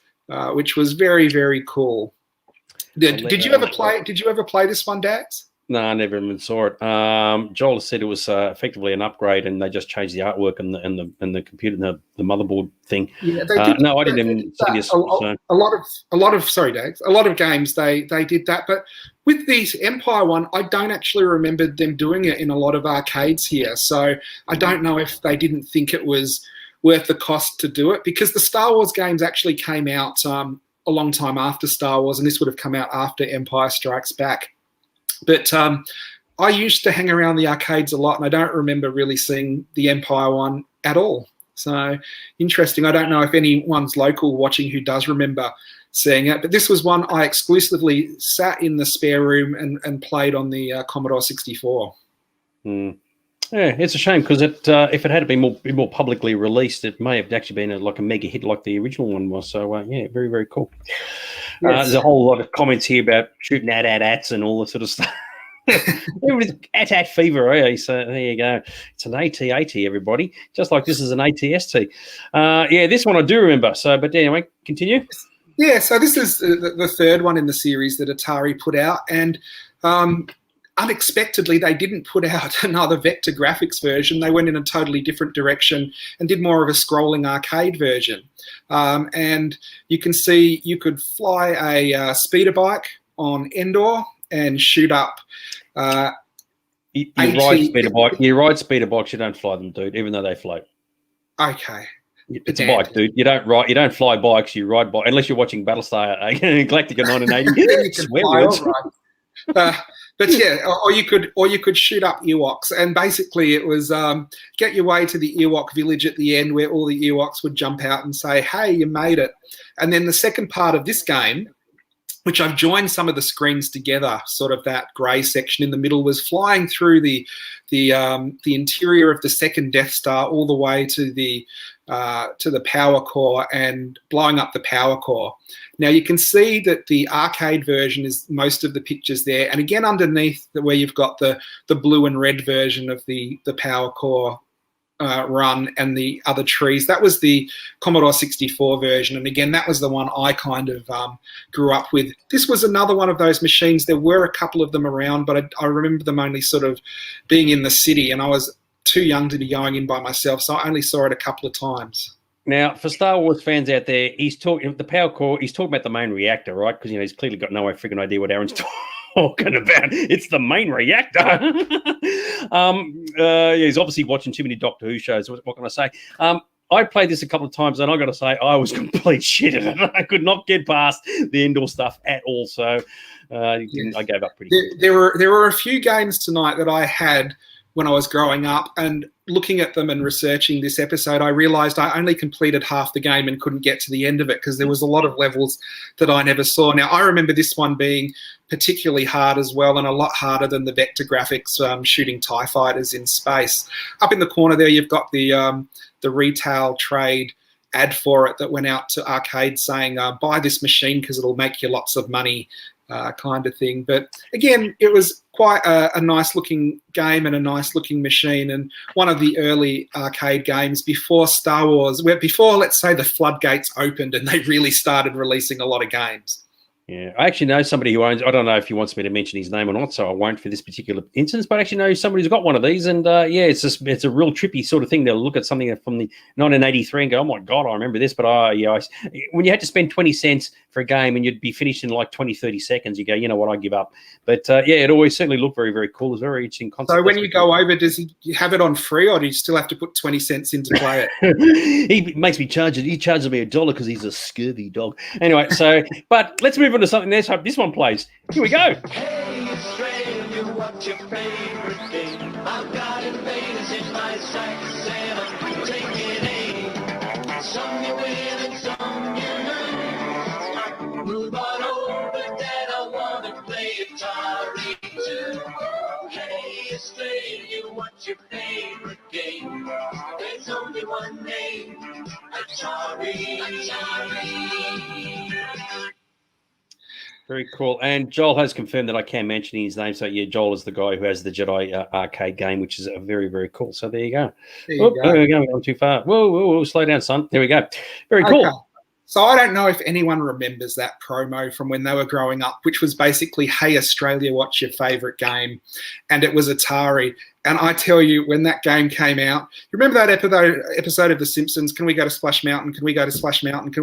which was very, very cool. Did you ever play this one, Dax? No, I never even saw it. Joel said it was effectively an upgrade, and they just changed the artwork and the computer, the motherboard thing. Yeah, they did. No, I didn't even see this. A lot of sorry, Dax. A lot of games they did that, but with the Empire one, I don't actually remember them doing it in a lot of arcades here. So I don't know if they didn't think it was worth the cost to do it, because the Star Wars games actually came out a long time after Star Wars, and this would have come out after Empire Strikes Back. But I used to hang around the arcades a lot, and I don't remember really seeing the Empire one at all. So interesting. I don't know if anyone's local watching who does remember seeing it, but this was one I exclusively sat in the spare room and played on the Commodore 64. Yeah, it's a shame, because if it had been more publicly released, it may have actually been like a mega hit like the original one was. So yeah, very, very cool. Yes. There's a whole lot of comments here about shooting AT-ATs and all that sort of stuff. AT-AT fever, eh? So there you go. It's an AT-AT, everybody. Just like this is an ATST. Yeah, this one I do remember. So, but anyway, continue. Yeah, so this is the third one in the series that Atari put out, and unexpectedly, they didn't put out another vector graphics version. They went in a totally different direction and did more of a scrolling arcade version. And you can see you could fly a speeder bike on Endor and shoot up. You ride speeder bike. You ride speeder bikes. You don't fly them, dude. Even though they float. Okay. It's a bike, dude. You don't fly bikes. You ride bike, unless you're watching Battlestar Galactica 1980. Swear words. But yeah, or you could shoot up Ewoks, and basically it was get your way to the Ewok village at the end, where all the Ewoks would jump out and say, "Hey, you made it." And then the second part of this game, which I've joined some of the screens together, sort of that grey section in the middle, was flying through the interior of the second Death Star all the way to the power core and blowing up the power core. Now you can see that the arcade version is most of the pictures there, and again underneath where you've got the blue and red version of the power core run and the other trees. That was the Commodore 64 version, and again that was the one I kind of grew up with. This was another one of those machines. There were a couple of them around, but I remember them only sort of being in the city, and I was too young to be going in by myself, so I only saw it a couple of times. Now, for Star Wars fans out there, he's talking the power core. He's talking about the main reactor, right? Because he's clearly got no freaking idea what Aaron's talking about. It's the main reactor. He's obviously watching too many Doctor Who shows. What can I say? I played this a couple of times, and I got to say, I was complete shit at it. I could not get past the Endor stuff at all. So I gave up pretty quick. There were a few games tonight that I had when I was growing up, and looking at them and researching this episode, I realized I only completed half the game and couldn't get to the end of it because there was a lot of levels that I never saw. Now, I remember this one being particularly hard as well, and a lot harder than the vector graphics shooting TIE fighters in space. Up in the corner there, you've got the retail trade ad for it that went out to arcades saying, buy this machine because it'll make you lots of money, kind of thing. But again, it was quite a nice looking game and a nice looking machine, and one of the early arcade games before Star Wars, before, let's say, the floodgates opened and they really started releasing a lot of games. Yeah, I actually know somebody who owns. I don't know if he wants me to mention his name or not, so I won't for this particular instance. But I actually know somebody who's got one of these, and yeah, it's a real trippy sort of thing. They'll look at something from the 1983 and go, "Oh my god, I remember this." But when you had to spend 20 cents for a game and you'd be finished in like 20, 30 seconds, you go, "You know what? I give up." But yeah, it always certainly looked very, very cool. It's a very interesting concept. So when you go over, does he have it on free, or do you still have to put 20 cents in to play it? He makes me charge it. He charges me $1 because he's a scurvy dog. Anyway, so but let's move on to something else. Hope this one plays. Here we go. Hey Australia, what's your favorite game? I've got invaders in my sights and I'm taking aim. Some you win and some you lose. Move on over, Dad, I want to play Atari too. Hey Australia, what's your favorite game? There's only one name, Atari. Very cool. And Joel has confirmed that I can mention his name. So, yeah, Joel is the guy who has the Jedi arcade game, which is a very, very cool. So, there you go. There we go. We're going too far. Whoa, slow down, son. There we go. Very cool. Okay. So I don't know if anyone remembers that promo from when they were growing up, which was basically, hey, Australia, what's your favourite game? And it was Atari. And I tell you, when that game came out, you remember that episode of The Simpsons, can we go to Splash Mountain? Can we go to Splash Mountain?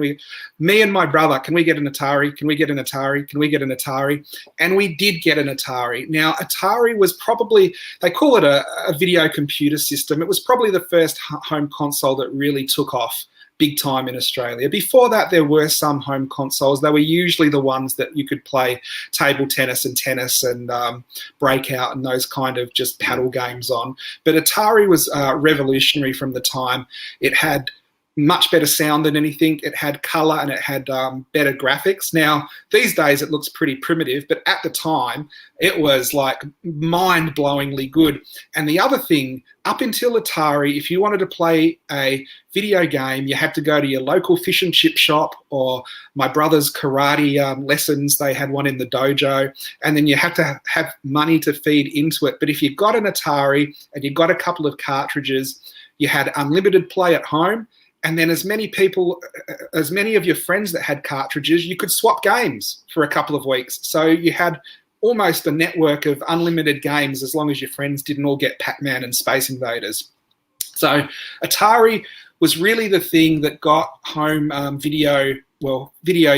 Me and my brother, can we get an Atari? Can we get an Atari? Can we get an Atari? And we did get an Atari. Now, Atari was probably, they call it a video computer system. It was probably the first home console that really took off big time in Australia. Before that, there were some home consoles. They were usually the ones that you could play table tennis and Breakout and those kind of just paddle games on. But Atari was revolutionary from the time. It had much better sound than anything. It had color and it had better graphics. Now, these days it looks pretty primitive, but at the time it was like mind-blowingly good. And the other thing, up until Atari, if you wanted to play a video game, you had to go to your local fish and chip shop, or my brother's karate lessons. They had one in the dojo, and then you had to have money to feed into it. But if you got an Atari and you got a couple of cartridges, you had unlimited play at home. And then as many of your friends that had cartridges, you could swap games for a couple of weeks. So you had almost a network of unlimited games as long as your friends didn't all get Pac-Man and Space Invaders. So Atari was really the thing that got home video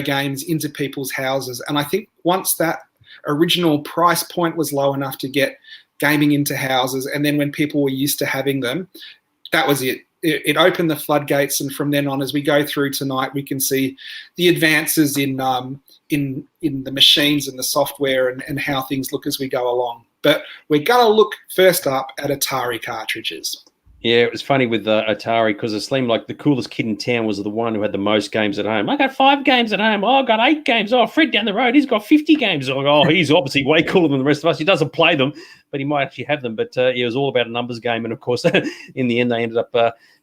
games into people's houses. And I think once that original price point was low enough to get gaming into houses, and then when people were used to having them, that was it. It opened the floodgates, and from then on, as we go through tonight, we can see the advances in the machines and the software and how things look as we go along. But we're going to look first up at Atari cartridges. Yeah, it was funny with Atari because it seemed like the coolest kid in town was the one who had the most games at home. I got 5 games at home. Oh, I got 8 games. Oh, Fred down the road, he's got 50 games. Oh, he's obviously way cooler than the rest of us. He doesn't play them, but he might actually have them. But it was all about a numbers game. And, of course, in the end, they ended up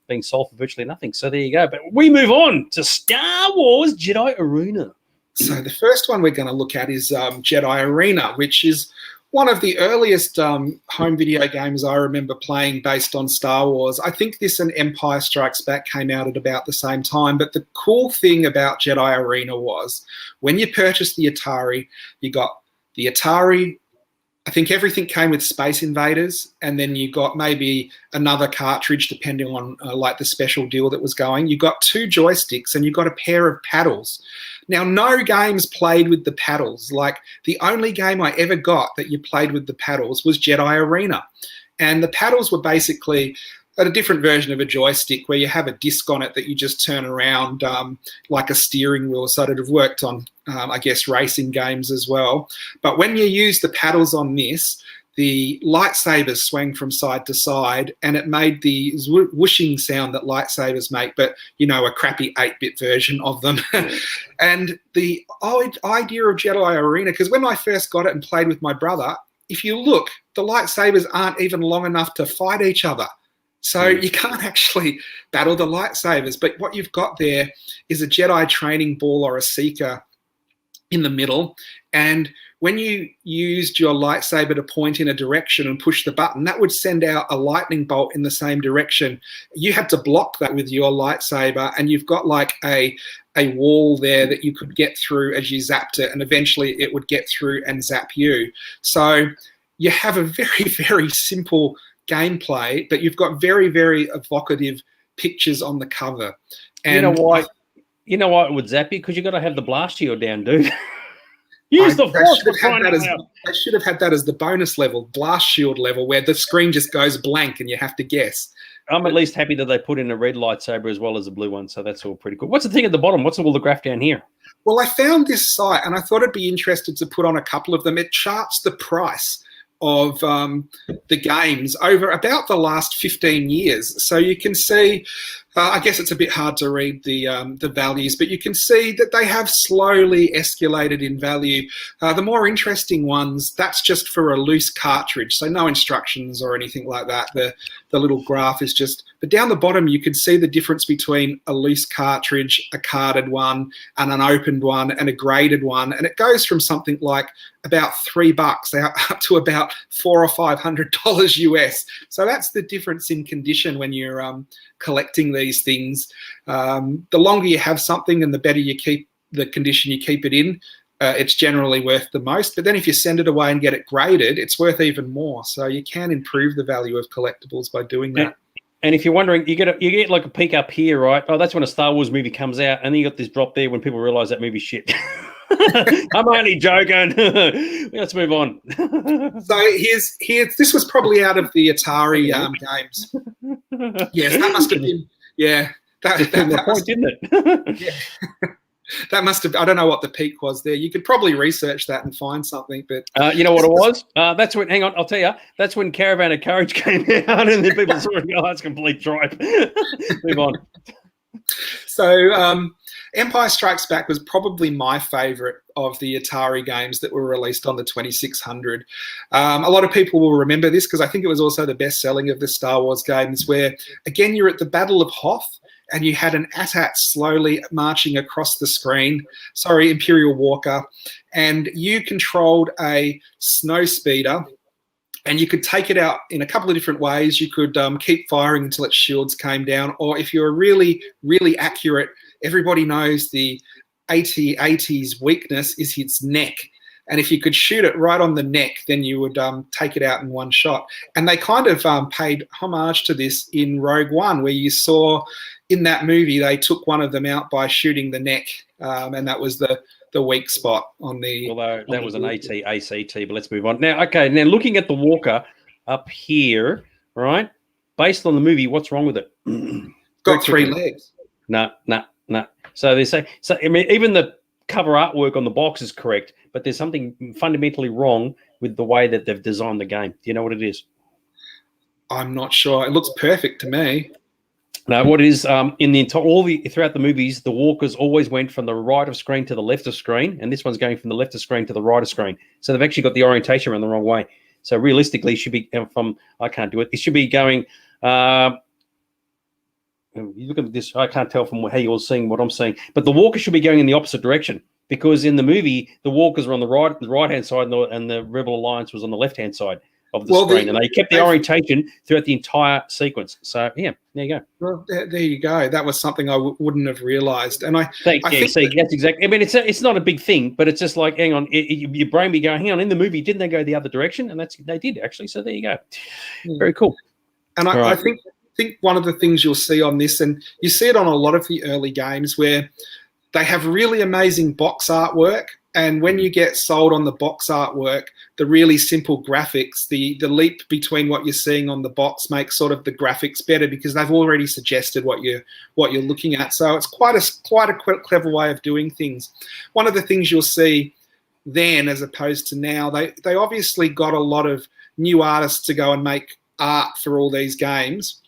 being sold for virtually nothing. So there you go. But we move on to Star Wars Jedi Arena. So the first one we're going to look at is Jedi Arena, which is one of the earliest home video games I remember playing based on Star Wars. I think this and Empire Strikes Back came out at about the same time. But the cool thing about Jedi Arena was when you purchased the Atari, you got the Atari. I think everything came with Space Invaders, and then you got maybe another cartridge depending on like the special deal that was going. You got 2 joysticks and you got a pair of paddles. Now, no games played with the paddles. Like the only game I ever got that you played with the paddles was Jedi Arena. And the paddles were basically a different version of a joystick where you have a disc on it that you just turn around like a steering wheel. So it would have worked on, I guess, racing games as well. But when you use the paddles on this, the lightsabers swung from side to side, and it made the whooshing sound that lightsabers make, but, you know, a crappy 8-bit version of them. And the idea of Jedi Arena, because when I first got it and played with my brother, if you look, the lightsabers aren't even long enough to fight each other. So you can't actually battle the lightsabers. But what you've got there is a Jedi training ball or a seeker in the middle. And when you used your lightsaber to point in a direction and push the button, that would send out a lightning bolt in the same direction. You had to block that with your lightsaber, and you've got like a a wall there that you could get through as you zapped it, and eventually it would get through and zap you. So you have a very, very simple gameplay, but you've got very, very evocative pictures on the cover. And you know why? You know why it would zap you? Because you got to have the blast shield down, dude. Use the force for crying out loud. They should have had that as the bonus level, blast shield level, where the screen just goes blank and you have to guess. I'm at least happy that they put in a red lightsaber as well as a blue one, so that's all pretty cool. What's the thing at the bottom? What's all the graph down here? Well, I found this site, and I thought it'd be interested to put on a couple of them. It charts the price of the games over about the last 15 years. So you can see, I guess it's a bit hard to read the values, but you can see that they have slowly escalated in value. The more interesting ones, that's just for a loose cartridge, so no instructions or anything like that. The little graph is just, but down the bottom you can see the difference between a loose cartridge, a carded one, and an opened one, and a graded one, and it goes from something like about $3 up to about $400 or $500 US. So that's the difference in condition when you're collecting these things. The longer you have something and the better you keep the condition you keep it in, it's generally worth the most. But then if you send it away and get it graded, it's worth even more. So you can improve the value of collectibles by doing that. And if you're wondering, you get like a peek up here, right? Oh, that's when a Star Wars movie comes out, and then you got this drop there when people realize that movie's shit. I'm only joking. Let's move on. So here's this was probably out of the Atari games. Yes, that must have been. Yeah, that the point, didn't it? Yeah. That must have. I don't know what the peak was there. You could probably research that and find something. But you know what it was? That's when. Hang on, I'll tell you. That's when Caravan of Courage came out, and then people saw it. Oh, that's complete tripe. Move on. So Empire Strikes Back was probably my favourite of the Atari games that were released on the 2600. A lot of people will remember this because I think it was also the best selling of the Star Wars games, where again you're at the Battle of Hoth. And you had an AT-AT slowly marching across the screen. Sorry, Imperial Walker. And you controlled a snow speeder, and you could take it out in a couple of different ways. You could keep firing until its shields came down, or if you're really, really accurate, everybody knows the AT-AT's weakness is its neck. And if you could shoot it right on the neck, then you would take it out in one shot. And they kind of paid homage to this in Rogue One, where you saw in that movie they took one of them out by shooting the neck, and that was the weak spot on the. Although that was an ACT, but let's move on now. Okay, now looking at the Walker up here, right? Based on the movie, what's wrong with it? Got 3 legs. No. So they say. So I mean, even the cover artwork on the box is correct, but there's something fundamentally wrong with the way that they've designed the game. Do you know what it is? I'm not sure. It looks perfect to me. No, what it is in the throughout the movies, the walkers always went from the right of screen to the left of screen, and this one's going from the left of screen to the right of screen. So they've actually got the orientation around the wrong way. So realistically, it should be from. I can't do it. It should be going. You look at this. I can't tell from how you're seeing what I'm seeing, but the walker should be going in the opposite direction, because in the movie the walkers were on the right hand side, and the Rebel Alliance was on the left hand side of the screen, and they kept the orientation throughout the entire sequence. So yeah, there you go. Well, there you go. That was something I woun't have realised, and I think that's exactly. I mean, it's not a big thing, but it's just like, hang on, your brain be going, hang on. In the movie, didn't they go the other direction? And they did actually. So there you go. Very cool. And I think one of the things you'll see on this, and you see it on a lot of the early games, where they have really amazing box artwork, and when you get sold on the box artwork, the really simple graphics, the leap between what you're seeing on the box makes sort of the graphics better, because they've already suggested what you're looking at. So it's quite a clever way of doing things. One of the things you'll see then, as opposed to now, they obviously got a lot of new artists to go and make art for all these games,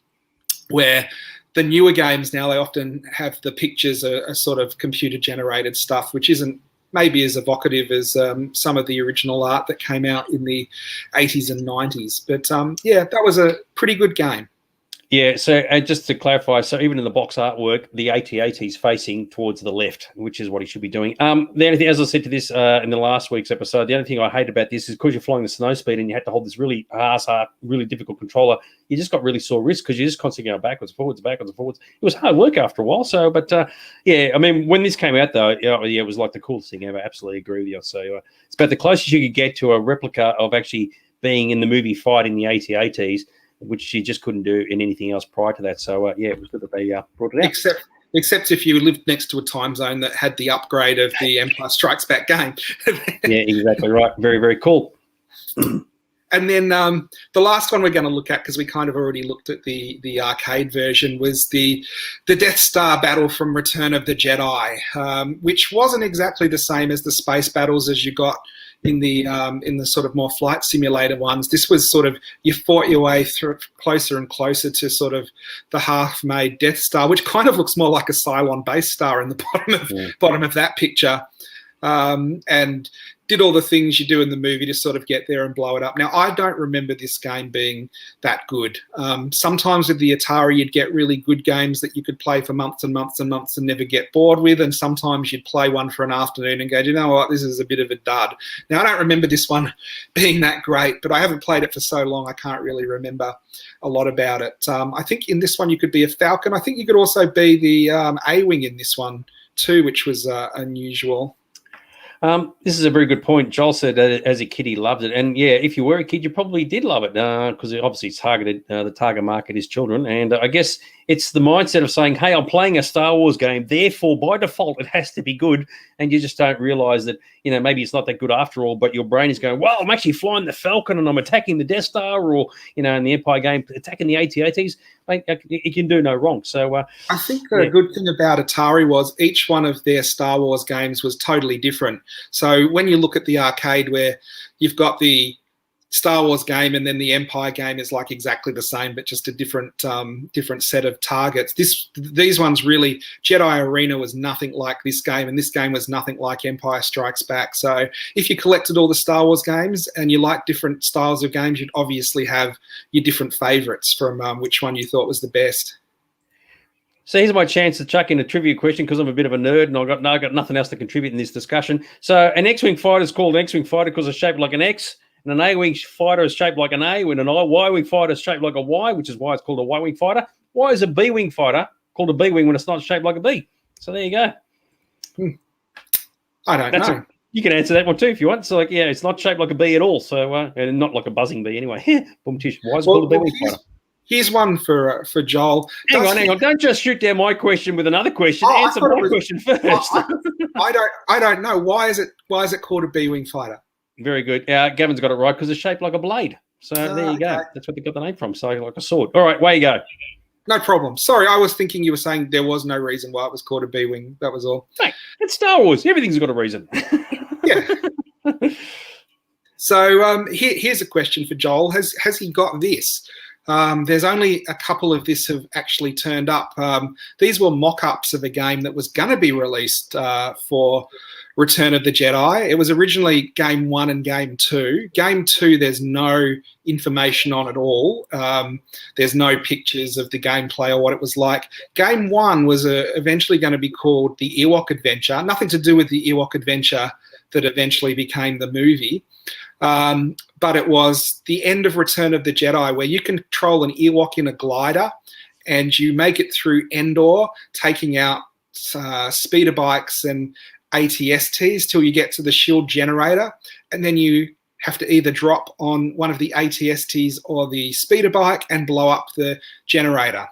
where the newer games now, they often have the pictures are sort of computer generated stuff, which isn't maybe as evocative as some of the original art that came out in the 80s and 90s. But yeah, that was a pretty good game. Yeah, so and just to clarify, so even in the box artwork, the AT-AT is facing towards the left, which is what he should be doing. The only thing, as I said to this in the last week's episode, the only thing I hate about this is because you're flying the snow speed and you had to hold this really hard, really difficult controller, you just got really sore wrists because you're just constantly going backwards, forwards. It was hard work after a while. So, but yeah, I mean, when this came out though, yeah, it was like the coolest thing ever. Absolutely agree with you. So it's about the closest you could get to a replica of actually being in the movie fighting the AT-ATs, which you just couldn't do in anything else prior to that. So, yeah, it was good that they brought it out. Except if you lived next to a time zone that had the upgrade of the Empire Strikes Back game. Yeah, exactly right. Very, very cool. And then the last one we're going to look at, because we kind of already looked at the arcade version, was the Death Star battle from Return of the Jedi, which wasn't exactly the same as the space battles as you got in the sort of more flight simulator ones. This was sort of, you fought your way through closer and closer to sort of the half-made Death Star, which kind of looks more like a Cylon base star in the bottom of that picture, and did all the things you do in the movie to sort of get there and blow it up. Now, I don't remember this game being that good. Sometimes with the Atari, you'd get really good games that you could play for months and months and months and never get bored with, and sometimes you'd play one for an afternoon and go, you know what, this is a bit of a dud. Now, I don't remember this one being that great, but I haven't played it for so long, I can't really remember a lot about it. I think in this one you could be a Falcon. I think you could also be the A-Wing in this one too, which was unusual. This is a very good point. Joel said that as a kid he loved it, and yeah, if you were a kid, you probably did love it because obviously it's targeted. The target market is children, and I guess it's the mindset of saying, "Hey, I'm playing a Star Wars game, therefore by default it has to be good," and you just don't realize that maybe it's not that good after all. But your brain is going, "Well, I'm actually flying the Falcon and I'm attacking the Death Star," or in the Empire game, attacking the AT-ATs. It can do no wrong. So I think the good thing about Atari was each one of their Star Wars games was totally different. So when you look at the arcade where you've got the Star Wars game and then the Empire game is like exactly the same, but just a different set of targets. These ones really, Jedi Arena was nothing like this game, and this game was nothing like Empire Strikes Back. So if you collected all the Star Wars games and you like different styles of games, you'd obviously have your different favorites from which one you thought was the best. So here's my chance to chuck in a trivia question because I'm a bit of a nerd and I've got nothing else to contribute in this discussion. So an X-Wing fighter is called an X-Wing fighter because it's shaped like an X, and an A-Wing fighter is shaped like an A, when an Y-Wing fighter is shaped like a Y, which is why it's called a Y-Wing fighter. Why is a B-Wing fighter called a B-Wing when it's not shaped like a B? So there you go. I don't know. You can answer that one too if you want. So it's not shaped like a B at all. So and not like a buzzing bee anyway. Boom tish. Why is it called a B-Wing fighter? Here's one for Joel. Hang on. Don't just shoot down my question with another question. Answer my question first. I don't know. Why is it called a B-Wing fighter? Very good. Gavin's got it right because it's shaped like a blade. So there you go. That's what they got the name from. So like a sword. All right, way you go. No problem. Sorry, I was thinking you were saying there was no reason why it was called a B-Wing. That was all. Hey, it's Star Wars. Everything's got a reason. Yeah. So here's a question for Joel. Has he got this? There's only a couple of this have actually turned up. These were mock-ups of a game that was going to be released for Return of the Jedi. It was originally Game 1 and Game 2. Game 2, there's no information on at all. There's no pictures of the gameplay or what it was like. Game 1 was eventually going to be called the Ewok Adventure. Nothing to do with the Ewok Adventure that eventually became the movie. But it was the end of Return of the Jedi, where you control an Ewok in a glider and you make it through Endor, taking out speeder bikes and AT-STs till you get to the shield generator, and then you have to either drop on one of the AT-STs or the speeder bike and blow up the generator.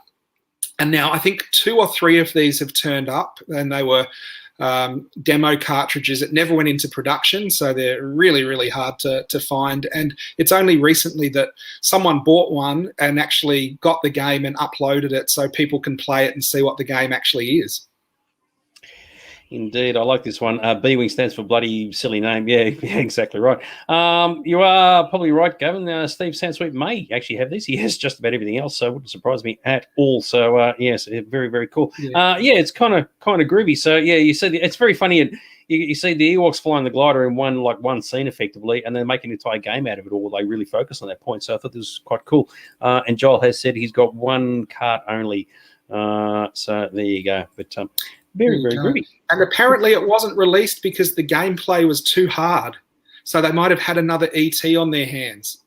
And now I think 2 or 3 of these have turned up, and they were demo cartridges. It never went into production, so they're really, really hard to find. And it's only recently that someone bought one and actually got the game and uploaded it so people can play it and see what the game actually is. Indeed, I like this one. B-Wing stands for bloody silly name. Yeah, exactly right. You are probably right, Gavin. Steve Sansweet may actually have this. He has just about everything else, so it wouldn't surprise me at all. So, yes, very, very cool. Yeah, it's kind of groovy. So, yeah, you said it's very funny. you see the Ewoks flying the glider in one scene effectively, and then make an entire game out of it all. They really focus on that point. So I thought this was quite cool. And Joel has said he's got one cart only. So there you go. But very groovy. And apparently it wasn't released because the gameplay was too hard. So they might have had another ET on their hands.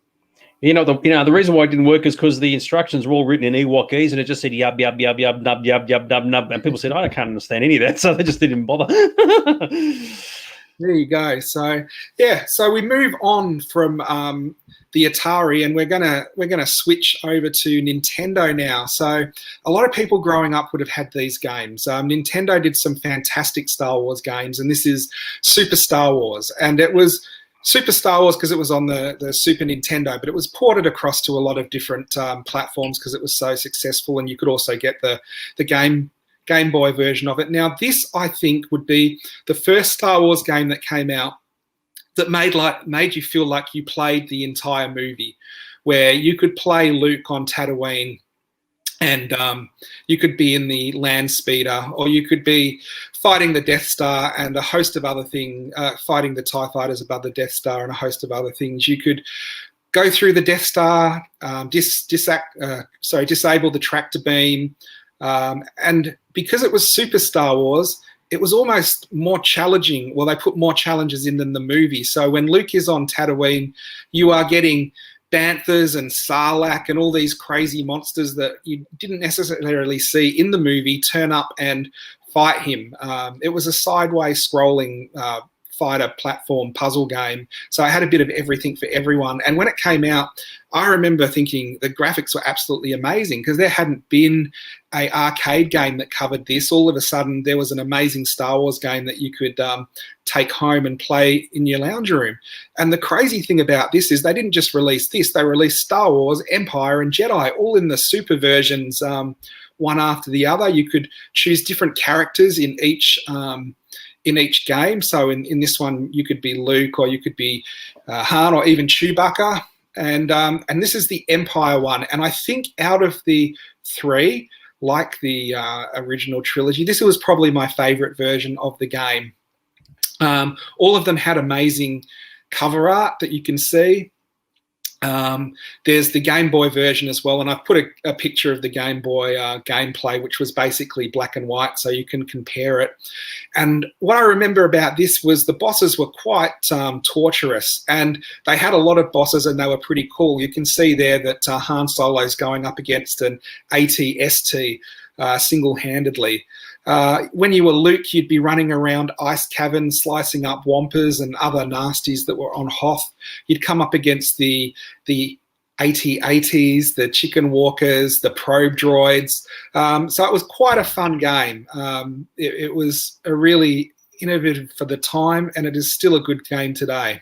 The reason why it didn't work is because the instructions were all written in Ewokese, and it just said yub yub yub yub nub yub yub nub nub, and people said I can't understand any of that, so they just didn't bother. There you go. So yeah, so we move on from the Atari, and we're gonna switch over to Nintendo now. So a lot of people growing up would have had these games. Nintendo did some fantastic Star Wars games, and this is Super Star Wars, and it was Super Star Wars because it was on the Super Nintendo, but it was ported across to a lot of different platforms because it was so successful, and you could also get the Game Boy version of it. Now, this, I think, would be the first Star Wars game that came out that made you feel like you played the entire movie, where you could play Luke on Tatooine, and you could be in the land speeder, or you could be fighting the Death Star and a host of other things, fighting the TIE fighters above the Death Star and a host of other things. You could go through the Death Star, disable the tractor beam, and because it was Super Star Wars, it was almost more challenging. Well, they put more challenges in than the movie. So when Luke is on Tatooine, you are getting banthas and sarlacc and all these crazy monsters that you didn't necessarily see in the movie turn up and fight him. It was a sideways scrolling fighter platform puzzle game, so I had a bit of everything for everyone. And when it came out, I remember thinking the graphics were absolutely amazing because there hadn't been an arcade game that covered this. All of a sudden, there was an amazing Star Wars game that you could take home and play in your lounge room. And the crazy thing about this is they didn't just release this, they released Star Wars, Empire, and Jedi, all in the super versions, one after the other. You could choose different characters in each game. So in this one, you could be Luke, or you could be Han, or even Chewbacca. And this is the Empire one. And I think out of the three, like the original trilogy, this was probably my favorite version of the game. All of them had amazing cover art that you can see. There's the Game Boy version as well, and I've put a picture of the Game Boy gameplay, which was basically black and white, so you can compare it. And what I remember about this was the bosses were quite torturous, and they had a lot of bosses, and they were pretty cool. You can see there that Han Solo's going up against an AT-ST single-handedly. When you were Luke, you'd be running around ice caverns, slicing up wampers and other nasties that were on Hoth. You'd come up against the AT-ATs, the chicken walkers, the probe droids. So it was quite a fun game. It was a really innovative for the time, and it is still a good game today.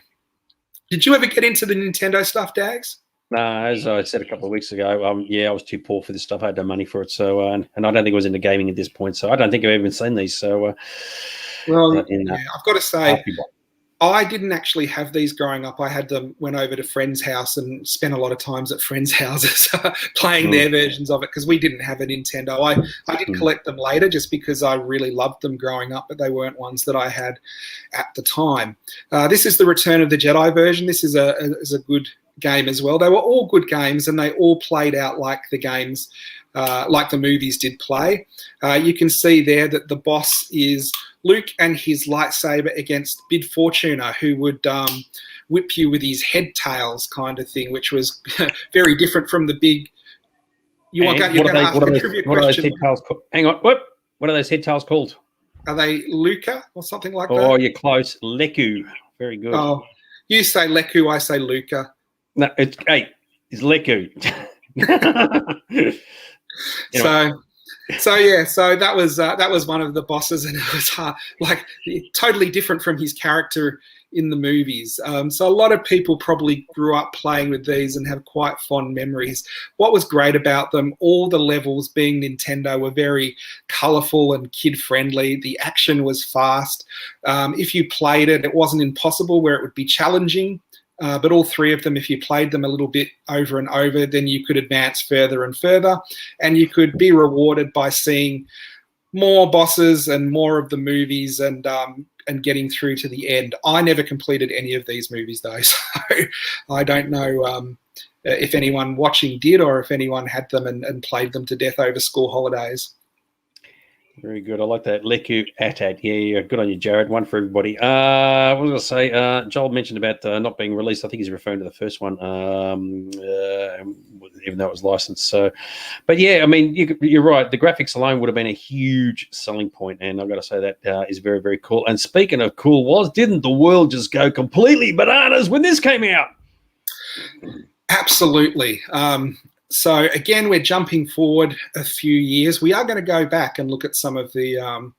Did you ever get into the Nintendo stuff, Dags? No, as I said a couple of weeks ago, I was too poor for this stuff. I had no money for it, so and I don't think I was into gaming at this point. So I don't think I've even seen these. So, I've got to say, I didn't actually have these growing up. I had them, went over to friends' house and spent a lot of times at friends' houses playing their versions of it because we didn't have a Nintendo. I did collect them later just because I really loved them growing up, but they weren't ones that I had at the time. This is the Return of the Jedi version. This is a good game as well. They were all good games, and they all played out like the games, like the movies did play. You can see there that the boss is Luke and his lightsaber against Bid Fortuna, who would whip you with his head tails kind of thing, which was very different from the big. What are those head tails called? Hang on, what are those head tails called? Are they Luca or something like that? Oh, you're close. Leku. Very good. Oh, you say Leku, I say Luca. No, it's Leku. So that was one of the bosses, and it was like totally different from his character in the movies. So a lot of people probably grew up playing with these and have quite fond memories. What was great about them, all the levels being Nintendo were very colourful and kid-friendly. The action was fast. If you played it, it wasn't impossible where it would be challenging. But all three of them, if you played them a little bit over and over, then you could advance further and further, and you could be rewarded by seeing more bosses and more of the movies and getting through to the end. I never completed any of these movies though, so I don't know if anyone watching did or if anyone had them and played them to death over school holidays. Very good. I like that. Leku Atad. Yeah, good on you, Jared. One for everybody. What was I going to say? Joel mentioned about not being released. I think he's referring to the first one, even though it was licensed. So, but yeah, I mean, you're right. The graphics alone would have been a huge selling point, and I've got to say that is very, very cool. And speaking of cool, didn't the world just go completely bananas when this came out? Absolutely. So again, we're jumping forward a few years. We are going to go back and look at some of the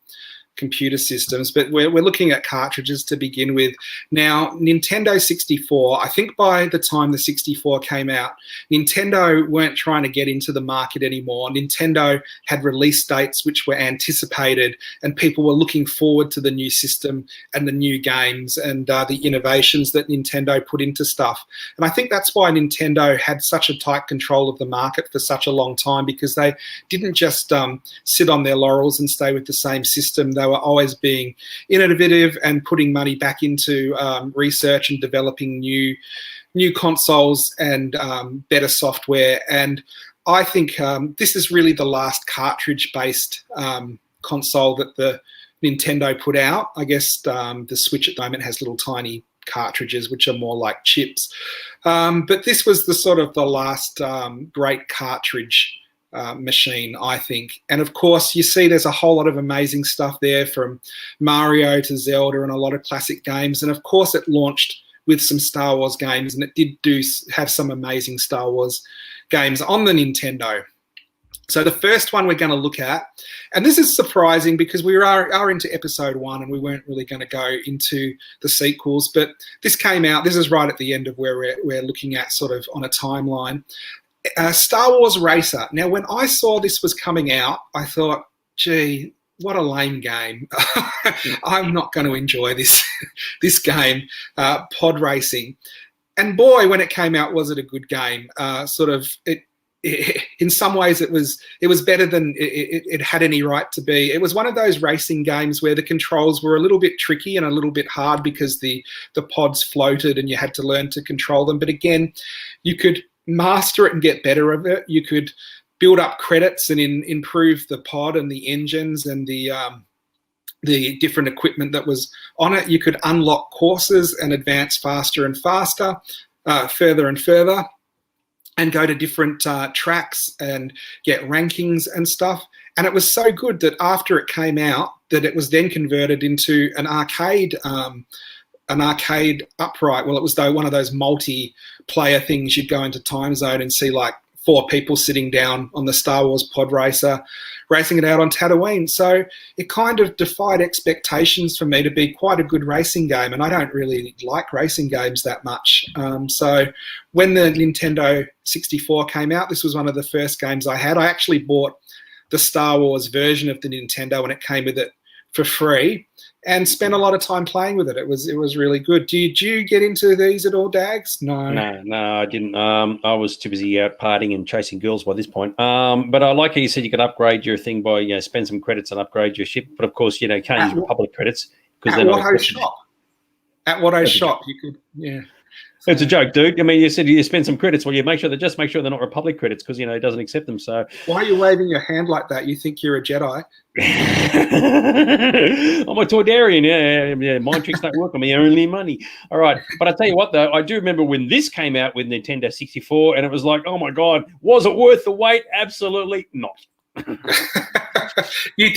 computer systems, but we're looking at cartridges to begin with. Now, Nintendo 64, I think by the time the 64 came out, Nintendo weren't trying to get into the market anymore. Nintendo had release dates which were anticipated, and people were looking forward to the new system and the new games and the innovations that Nintendo put into stuff. And I think that's why Nintendo had such a tight control of the market for such a long time, because they didn't just sit on their laurels and stay with the same system. They were always being innovative and putting money back into research and developing new consoles and better software. And I think this is really the last cartridge-based console that the Nintendo put out. I guess the Switch at the moment has little tiny cartridges which are more like chips. But this was the sort of the last great cartridge machine, I think. And of course, you see there's a whole lot of amazing stuff there, from Mario to Zelda and a lot of classic games. And of course, it launched with some Star Wars games, and it did have some amazing Star Wars games on the Nintendo. So the first one we're going to look at, and this is surprising because we are into episode 1 and we weren't really going to go into the sequels, but this came out, this is right at the end of where we're looking at sort of on a timeline. Star Wars Racer. Now, when I saw this was coming out, I thought, gee, what a lame game. I'm not going to enjoy this game, pod racing. And boy, when it came out, was it a good game. In some ways, it was better than it had any right to be. It was one of those racing games where the controls were a little bit tricky and a little bit hard because the pods floated and you had to learn to control them. But again, you could master it and get better at it. You could build up credits and improve the pod and the engines and the different equipment that was on it. You could unlock courses and advance faster and faster, further and further, and go to different tracks and get rankings and stuff. And it was so good that after it came out, that it was then converted into an arcade upright. Well, it was one of those multiplayer things. You'd go into Time Zone and see like 4 people sitting down on the Star Wars pod racer, racing it out on Tatooine. So it kind of defied expectations for me to be quite a good racing game, and I don't really like racing games that much. So when the Nintendo 64 came out, this was one of the first games I had. I actually bought the Star Wars version of the Nintendo when it came with it for free, and spent a lot of time playing with it. It was really good. Did you get into these at all, Dags? No, I didn't. I was too busy out partying and chasing girls by this point. But I like how you said you could upgrade your thing by spend some credits and upgrade your ship. But of course, you can't use Republic credits because they're not. At Watto's shop, you could, yeah. It's a joke, dude. I mean, you said you spend some credits. Well, you make sure they're not Republic credits because it doesn't accept them. So why are you waving your hand like that? You think you're a Jedi? I'm a Toydarian. Yeah. Mind tricks don't work on me. Only money. All right, but I tell you what, though, I do remember when this came out with Nintendo 64, and it was like, oh my god, was it worth the wait? Absolutely not. You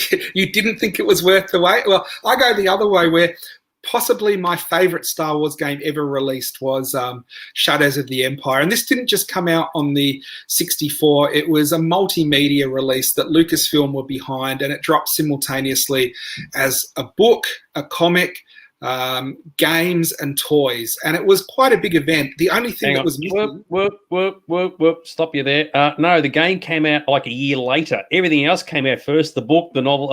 didn't think it was worth the wait? Well, I go the other way, where possibly my favorite Star Wars game ever released was Shadows of the Empire. And this didn't just come out on the 64. It was a multimedia release that Lucasfilm were behind, and it dropped simultaneously as a book, a comic, games and toys. And it was quite a big event. The only thing that was missing... Whoop. Stop you there. No, the game came out like a year later. Everything else came out first. The book, the novel,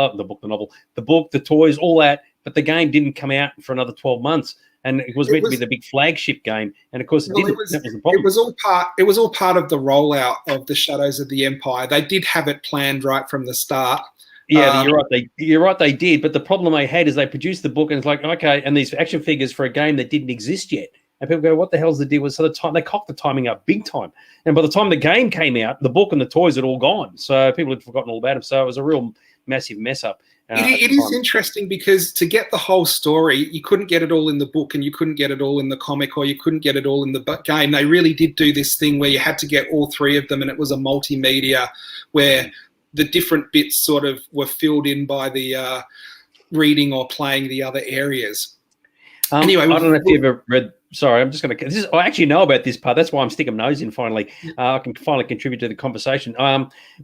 the toys, all that. But the game didn't come out for another 12 months, and it was meant to be the big flagship game. And of course, it didn't. That was the problem. It was all part of the rollout of the Shadows of the Empire. They did have it planned right from the start, Yeah, you're right. You're right. They did, but the problem they had is they produced the book, and it's like, okay, and these action figures for a game that didn't exist yet, and people go, "What the hell's the deal?" With so the time they cocked the timing up big time, and by the time the game came out, the book and the toys had all gone, so people had forgotten all about them. So it was a real massive mess up. It is interesting because to get the whole story, you couldn't get it all in the book, and you couldn't get it all in the comic, or you couldn't get it all in the game. They really did do this thing where you had to get all three of them, and it was a multimedia where the different bits sort of were filled in by the reading or playing the other areas. Anyway, I don't know if you ever read. Sorry, I'm just going to. I actually know about this part. That's why I'm sticking my nose in. Finally, I can finally contribute to the conversation.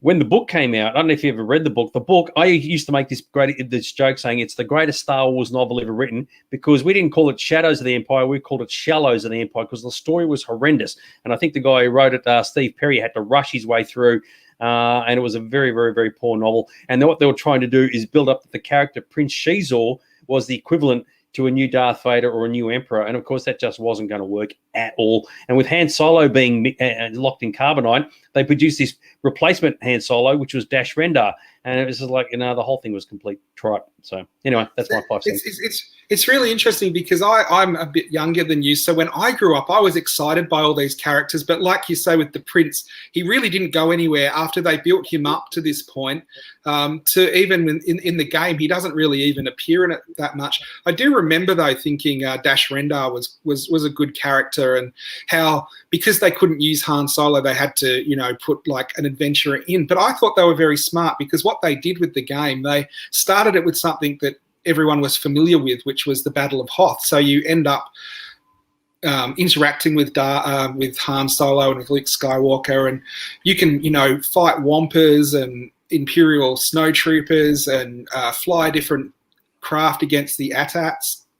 When the book came out, I don't know if you ever read the book. The book, I used to make this joke saying it's the greatest Star Wars novel ever written, because we didn't call it Shadows of the Empire, we called it Shallows of the Empire, because the story was horrendous. And I think the guy who wrote it, Steve Perry, had to rush his way through. And it was a very, very, very poor novel. And what they were trying to do is build up the character Prince Shizor was the equivalent to a new Darth Vader or a new Emperor. And, of course, that just wasn't going to work at all. And with Han Solo being locked in carbonite, they produced this replacement Han Solo, which was Dash Rendar. And it was just like, the whole thing was complete tripe. So, anyway, that's my 5 cents. It's really interesting because I'm a bit younger than you. So when I grew up, I was excited by all these characters. But like you say with the Prince, he really didn't go anywhere after they built him up to this point. To even in the game, he doesn't really even appear in it that much. I do remember, though, thinking Dash Rendar was a good character, and how because they couldn't use Han Solo, they had to, put like an adventurer in. But I thought they were very smart, because what they did with the game, they started it with something that everyone was familiar with, which was the Battle of Hoth. So you end up interacting with Han Solo and with Luke Skywalker, and you can, fight Wampers and Imperial snowtroopers and fly different craft against the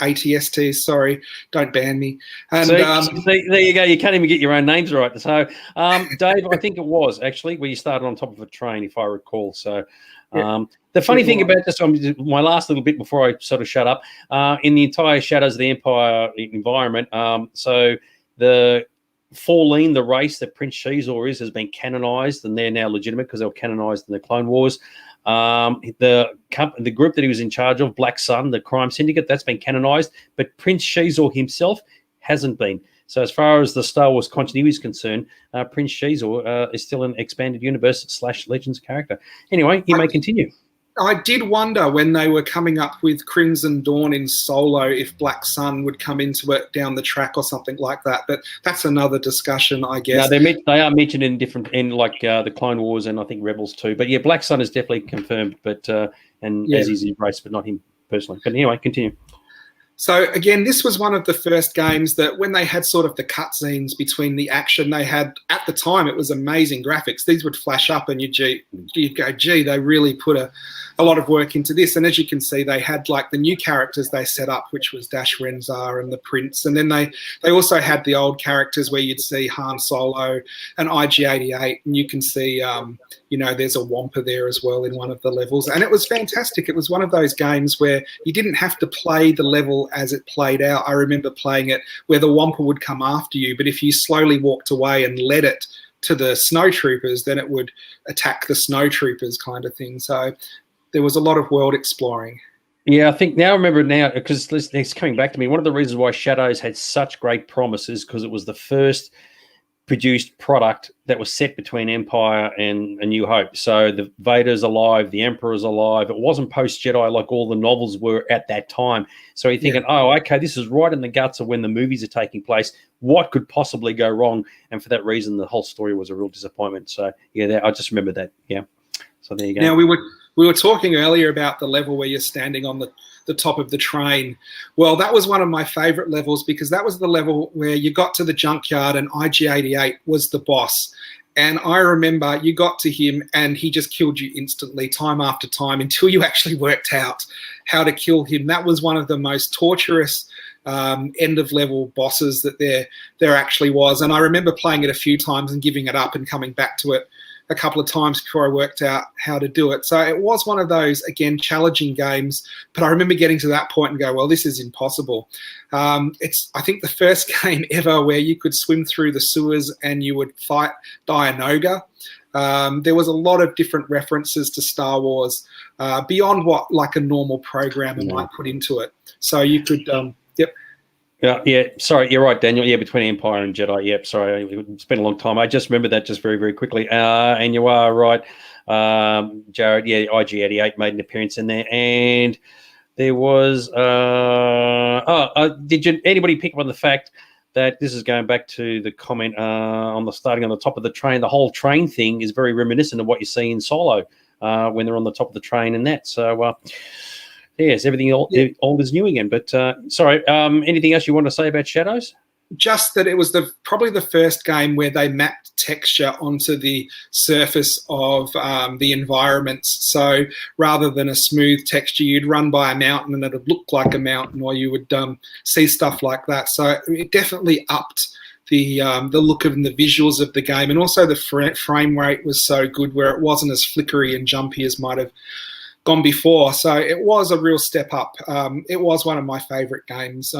ATSTs. Sorry, don't ban me. And there you go. You can't even get your own names right. So, Dave, I think it was actually where you started on top of a train, if I recall. So. The funny thing about this, my last little bit before I sort of shut up, in the entire Shadows of the Empire environment, so the Fourleen, the race that Prince Shizor has been canonized, and they're now legitimate because they were canonized in the Clone Wars. The group that he was in charge of, Black Sun, the crime syndicate, that's been canonized, but Prince Shizor himself hasn't been. So as far as the Star Wars continuity is concerned, Prince Shizor is still an expanded universe / Legends character. Anyway, he may continue. I did wonder when they were coming up with Crimson Dawn in Solo if Black Sun would come into it down the track or something like that. But that's another discussion, I guess. No, they are mentioned in the Clone Wars and I think Rebels too. But yeah, Black Sun is definitely confirmed. But as is Embrace, but not him personally. But anyway, continue. So again, this was one of the first games that when they had sort of the cutscenes between the action, they had, at the time, it was amazing graphics. These would flash up and you'd go, gee, they really put a lot of work into this. And as you can see, they had like the new characters they set up, which was Dash Rendar and the Prince. And then they also had the old characters where you'd see Han Solo and IG-88. And you can see, there's a Wampa there as well in one of the levels. And it was fantastic. It was one of those games where you didn't have to play the level as it played out. I remember playing it where the Wampa would come after you, but if you slowly walked away and led it to the snowtroopers, then it would attack the snowtroopers kind of thing. So there was a lot of world exploring. Yeah, I think now, because it's coming back to me, one of the reasons why Shadows had such great promise is because it was the first produced product that was set between Empire and A New Hope. So the Vader's alive, the Emperor's alive. It wasn't post-Jedi like all the novels were at that time. So you're thinking, okay, this is right in the guts of when the movies are taking place. What could possibly go wrong? And for that reason, the whole story was a real disappointment. So, yeah, I just remember that. Yeah. So there you go. Now, we were talking earlier about the level where you're standing on the top of the train. Well, that was one of my favorite levels because that was the level where you got to the junkyard and IG-88 was the boss. And I remember you got to him and he just killed you instantly, time after time, until you actually worked out how to kill him. That was one of the most torturous end-of-level bosses that there actually was. And I remember playing it a few times and giving it up and coming back to it a couple of times before I worked out how to do it. So it was one of those, again, challenging games. But I remember getting to that point and go, well, this is impossible. It's, I think, the first game ever where you could swim through the sewers and you would fight Dianoga. There was a lot of different references to Star Wars beyond what like a normal programmer might put into it. So you could, yep. Yeah. Sorry, you're right, Daniel. Yeah, between Empire and Jedi. Yep. Sorry, it's been a long time. I just remember that just very, very quickly. And you are right, Jared. Yeah, IG-88 made an appearance in there, and there was. Did anybody pick up on the fact that this is going back to the comment on the starting on the top of the train? The whole train thing is very reminiscent of what you see in Solo when they're on the top of the train and that. So. Yes, everything old is new again. But sorry, anything else you want to say about Shadows? Just that it was probably the first game where they mapped texture onto the surface of the environments. So rather than a smooth texture, you'd run by a mountain and it would look like a mountain, or you would see stuff like that. So it definitely upped the look and the visuals of the game, and also the frame rate was so good where it wasn't as flickery and jumpy as might have gone before. So it was a real step up. It was one of my favorite games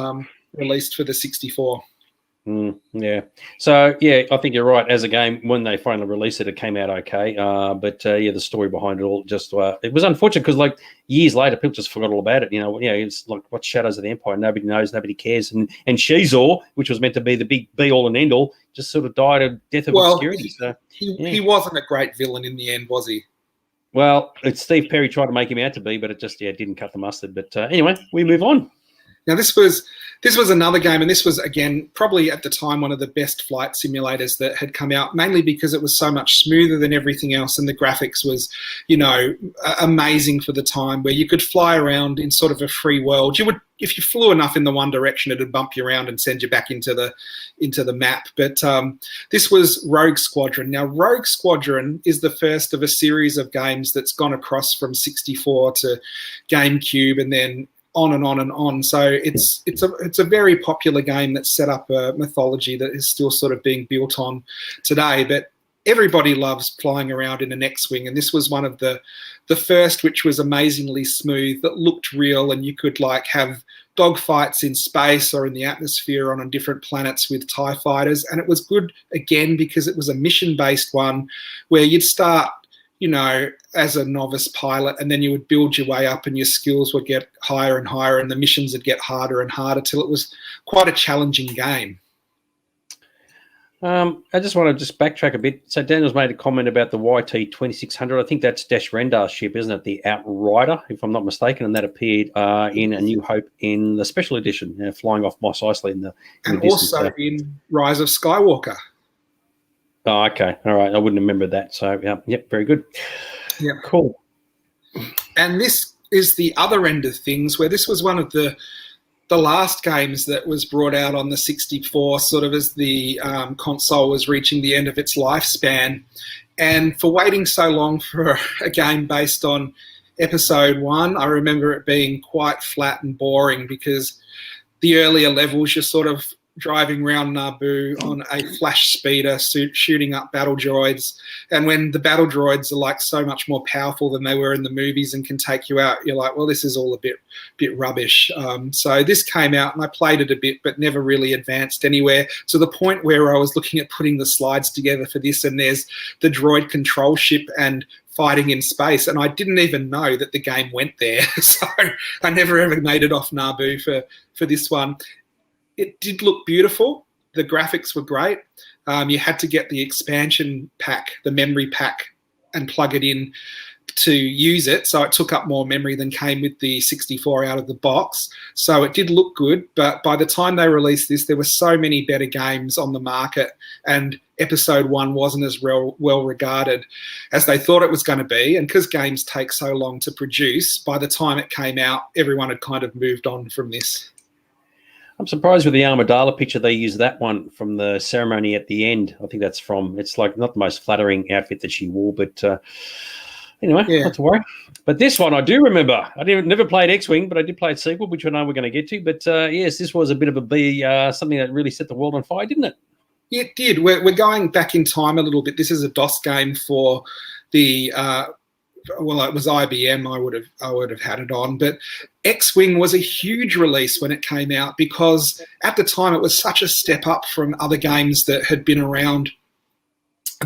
released for the 64. Yeah. So, yeah, I think you're right. As a game, when they finally released it, it came out okay. But the story behind it all just, it was unfortunate because, like, years later, people just forgot all about it. It's like, what's Shadows of the Empire? Nobody knows, nobody cares. And Shizor, which was meant to be the big be-all and end-all, just sort of died a death of obscurity. So he wasn't a great villain in the end, was he? Well, it's Steve Perry tried to make him out to be, but it just didn't cut the mustard. But anyway, we move on. Now this was another game, and this was again probably at the time one of the best flight simulators that had come out, mainly because it was so much smoother than everything else, and the graphics was, amazing for the time, where you could fly around in sort of a free world. You would, if you flew enough in the one direction, it'd bump you around and send you back into the map. But this was Rogue Squadron. Now, Rogue Squadron is the first of a series of games that's gone across from 64 to GameCube, and then on and on and on. So it's a very popular game that's set up a mythology that is still sort of being built on today. But everybody loves flying around in an X-Wing, and this was one of the first which was amazingly smooth, that looked real, and you could like have dogfights in space or in the atmosphere on different planets with TIE fighters. And it was good, again, because it was a mission-based one where you'd start as a novice pilot, and then you would build your way up and your skills would get higher and higher, and the missions would get harder and harder till it was quite a challenging game. I just want to backtrack a bit. So Daniel's made a comment about the YT-2600. I think that's Dash Rendar's ship, isn't it? The Outrider, if I'm not mistaken, and that appeared in A New Hope in the special edition, flying off Mos Eisley in the also in Rise of Skywalker. Oh, okay. All right. I wouldn't remember that. So, yep, very good. Yeah. Cool. And this is the other end of things, where this was one of the last games that was brought out on the 64, sort of as the console was reaching the end of its lifespan. And for waiting so long for a game based on Episode 1, I remember it being quite flat and boring, because the earlier levels, you're sort of driving around Naboo on a flash speeder, shooting up battle droids. And when the battle droids are like so much more powerful than they were in the movies and can take you out, you're like, well, this is all a bit rubbish. So this came out and I played it a bit, but never really advanced anywhere, to the point where I was looking at putting the slides together for this, and there's the droid control ship and fighting in space, and I didn't even know that the game went there. So I never ever made it off Naboo for this one. It did look beautiful. The graphics were great. You had to get the expansion pack, the memory pack, and plug it in to use it. So it took up more memory than came with the 64 out of the box. So it did look good. But by the time they released this, there were so many better games on the market, and Episode 1 wasn't as well regarded as they thought it was going to be. And because games take so long to produce, by the time it came out, everyone had kind of moved on from this. I'm surprised with the Amidala picture they used that one from the ceremony at the end. I think that's it's like not the most flattering outfit that she wore, but anyway, not to worry. But this one I do remember. I never played X-Wing, but I did play its sequel, which I know we're going to get to. But yes, this was a bit of something that really set the world on fire, didn't it? It did. We're going back in time a little bit. This is a DOS game for the well, it was IBM. I would have had it on, but X-Wing was a huge release when it came out, because at the time it was such a step up from other games that had been around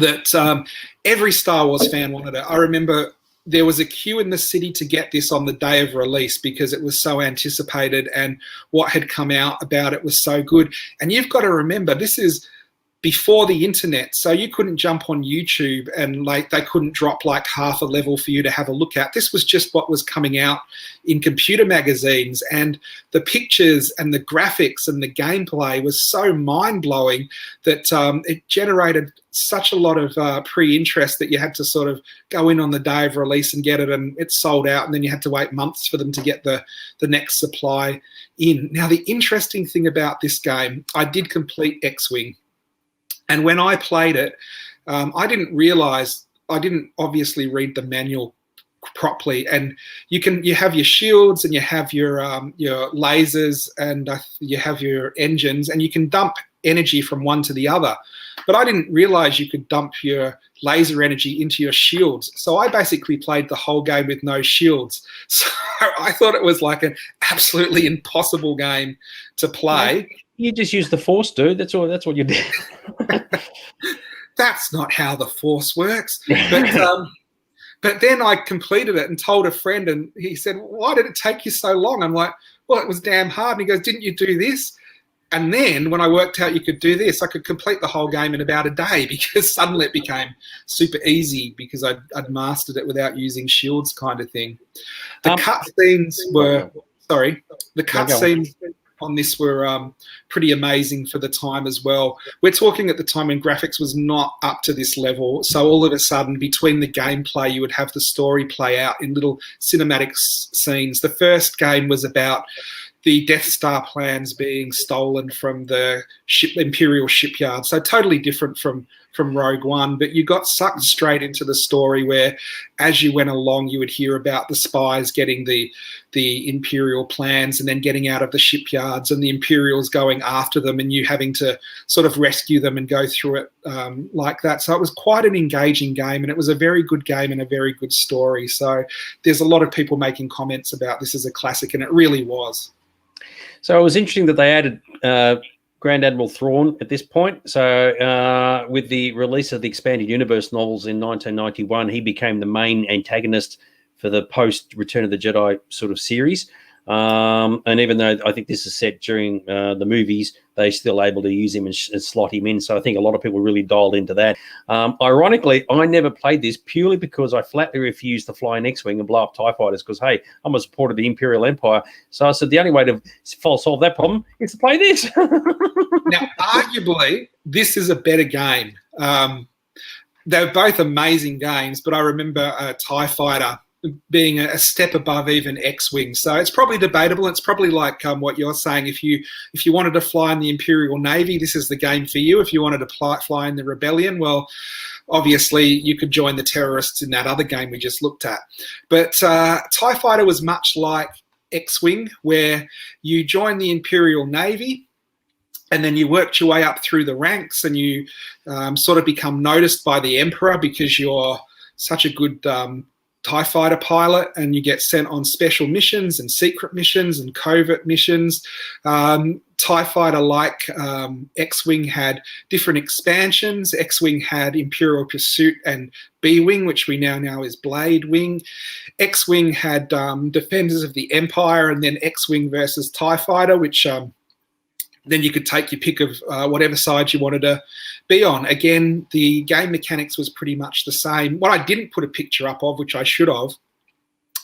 that every Star Wars fan wanted it. I remember there was a queue in the city to get this on the day of release because it was so anticipated and what had come out about it was so good. And you've got to remember, this is before the internet, so you couldn't jump on YouTube and like they couldn't drop like half a level for you to have a look at. This was just what was coming out in computer magazines, and the pictures and the graphics and the gameplay was so mind-blowing that it generated such a lot of pre-interest that you had to sort of go in on the day of release and get it, and it sold out, and then you had to wait months for them to get the next supply in. Now, the interesting thing about this game, I did complete X-Wing. And when I played it, I didn't realize, I didn't obviously read the manual properly. And you have your shields and you have your lasers and you have your engines, and you can dump energy from one to the other. But I didn't realize you could dump your laser energy into your shields. So I basically played the whole game with no shields. So I thought it was like an absolutely impossible game to play. You just use the Force, dude. That's all. That's what you did. That's not how the Force works. But then I completed it and told a friend, and he said, "Why did it take you so long?" I'm like, "Well, it was damn hard." And he goes, "Didn't you do this?" And then when I worked out you could do this, I could complete the whole game in about a day because suddenly it became super easy because I'd mastered it without using shields, kind of thing. The cutscenes were the cutscenes on this were pretty amazing for the time as well. We're talking at the time when graphics was not up to this level. So all of a sudden, between the gameplay, you would have the story play out in little cinematic scenes. The first game was about the Death Star plans being stolen from the Imperial shipyard. So totally different from Rogue One, but you got sucked straight into the story where as you went along, you would hear about the spies getting the Imperial plans and then getting out of the shipyards and the Imperials going after them and you having to sort of rescue them and go through it like that. So it was quite an engaging game, and it was a very good game and a very good story. So there's a lot of people making comments about this as a classic, and it really was. So it was interesting that they added Grand Admiral Thrawn at this point. So with the release of the Expanded Universe novels in 1991, he became the main antagonist for the post-Return of the Jedi sort of series. And even though I think this is set during the movies, they're still able to use him and slot him in. So I think a lot of people really dialed into that. Ironically, I never played this purely because I flatly refused to fly an X-Wing and blow up TIE fighters because, hey, I'm a supporter of the Imperial Empire. So I said the only way to solve that problem is to play this. Now, arguably, this is a better game. They're both amazing games, but I remember a TIE fighter being a step above even X-Wing. So it's probably debatable. It's probably like what you're saying. If you wanted to fly in the Imperial Navy, this is the game for you. If you wanted to fly in the Rebellion, well, obviously you could join the terrorists in that other game we just looked at. But TIE Fighter was much like X-Wing, where you join the Imperial Navy and then you worked your way up through the ranks and you sort of become noticed by the Emperor because you're such a good TIE fighter pilot, and you get sent on special missions and secret missions and covert missions. TIE fighter, like X-Wing, had different expansions. X-Wing had Imperial Pursuit and B-Wing, which we now know is Blade Wing. X-Wing had Defenders of the Empire, and then X-Wing versus TIE fighter, which then you could take your pick of whatever side you wanted to be on. Again, the game mechanics was pretty much the same. What I didn't put a picture up of, which I should have,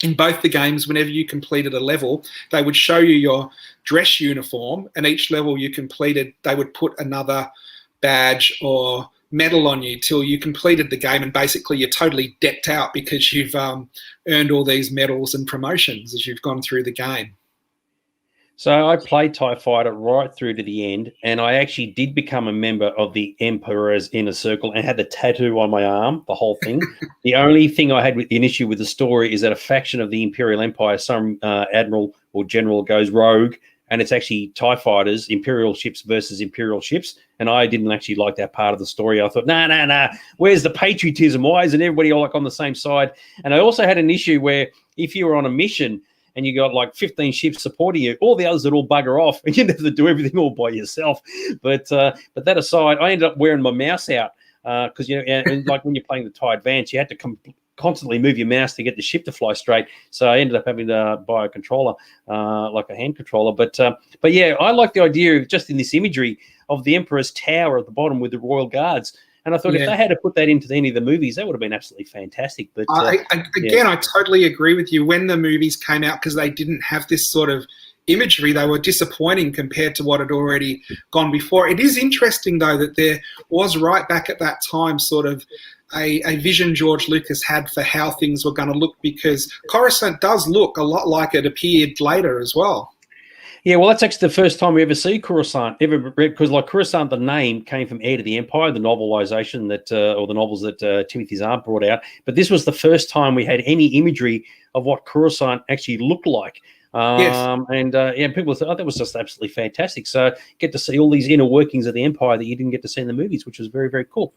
in both the games, whenever you completed a level, they would show you your dress uniform, and each level you completed, they would put another badge or medal on you till you completed the game, and basically you're totally decked out because you've earned all these medals and promotions as you've gone through the game. So I played TIE Fighter right through to the end, and I actually did become a member of the Emperor's Inner Circle and had the tattoo on my arm, the whole thing. The only thing I had an issue with the story is that a faction of the Imperial Empire, some admiral or general goes rogue, and it's actually TIE fighters, Imperial ships versus Imperial ships, and I didn't actually like that part of the story. I thought, nah, where's the patriotism? Why isn't everybody all like on the same side? And I also had an issue where if you were on a mission and you got like 15 ships supporting you, all the others would all bugger off, and you'd have to do everything all by yourself. But that aside, I ended up wearing my mouse out because and like when you're playing the TIE Advance, you had to constantly move your mouse to get the ship to fly straight. So I ended up having to buy a controller, like a hand controller. But yeah, I like the idea of just in this imagery of the Emperor's Tower at the bottom with the Royal Guards. And I thought if they had to put that into any of the movies, that would have been absolutely fantastic. But I totally agree with you. When the movies came out, because they didn't have this sort of imagery, they were disappointing compared to what had already gone before. It is interesting, though, that there was right back at that time sort of a vision George Lucas had for how things were going to look, because Coruscant does look a lot like it appeared later as well. Yeah, well, that's actually the first time we ever see Coruscant because like Coruscant, the name came from Heir to the Empire, the novelization that, or the novels that Timothy Zahn brought out. But this was the first time we had any imagery of what Coruscant actually looked like. And people thought that was just absolutely fantastic. So get to see all these inner workings of the Empire that you didn't get to see in the movies, which was very, very cool.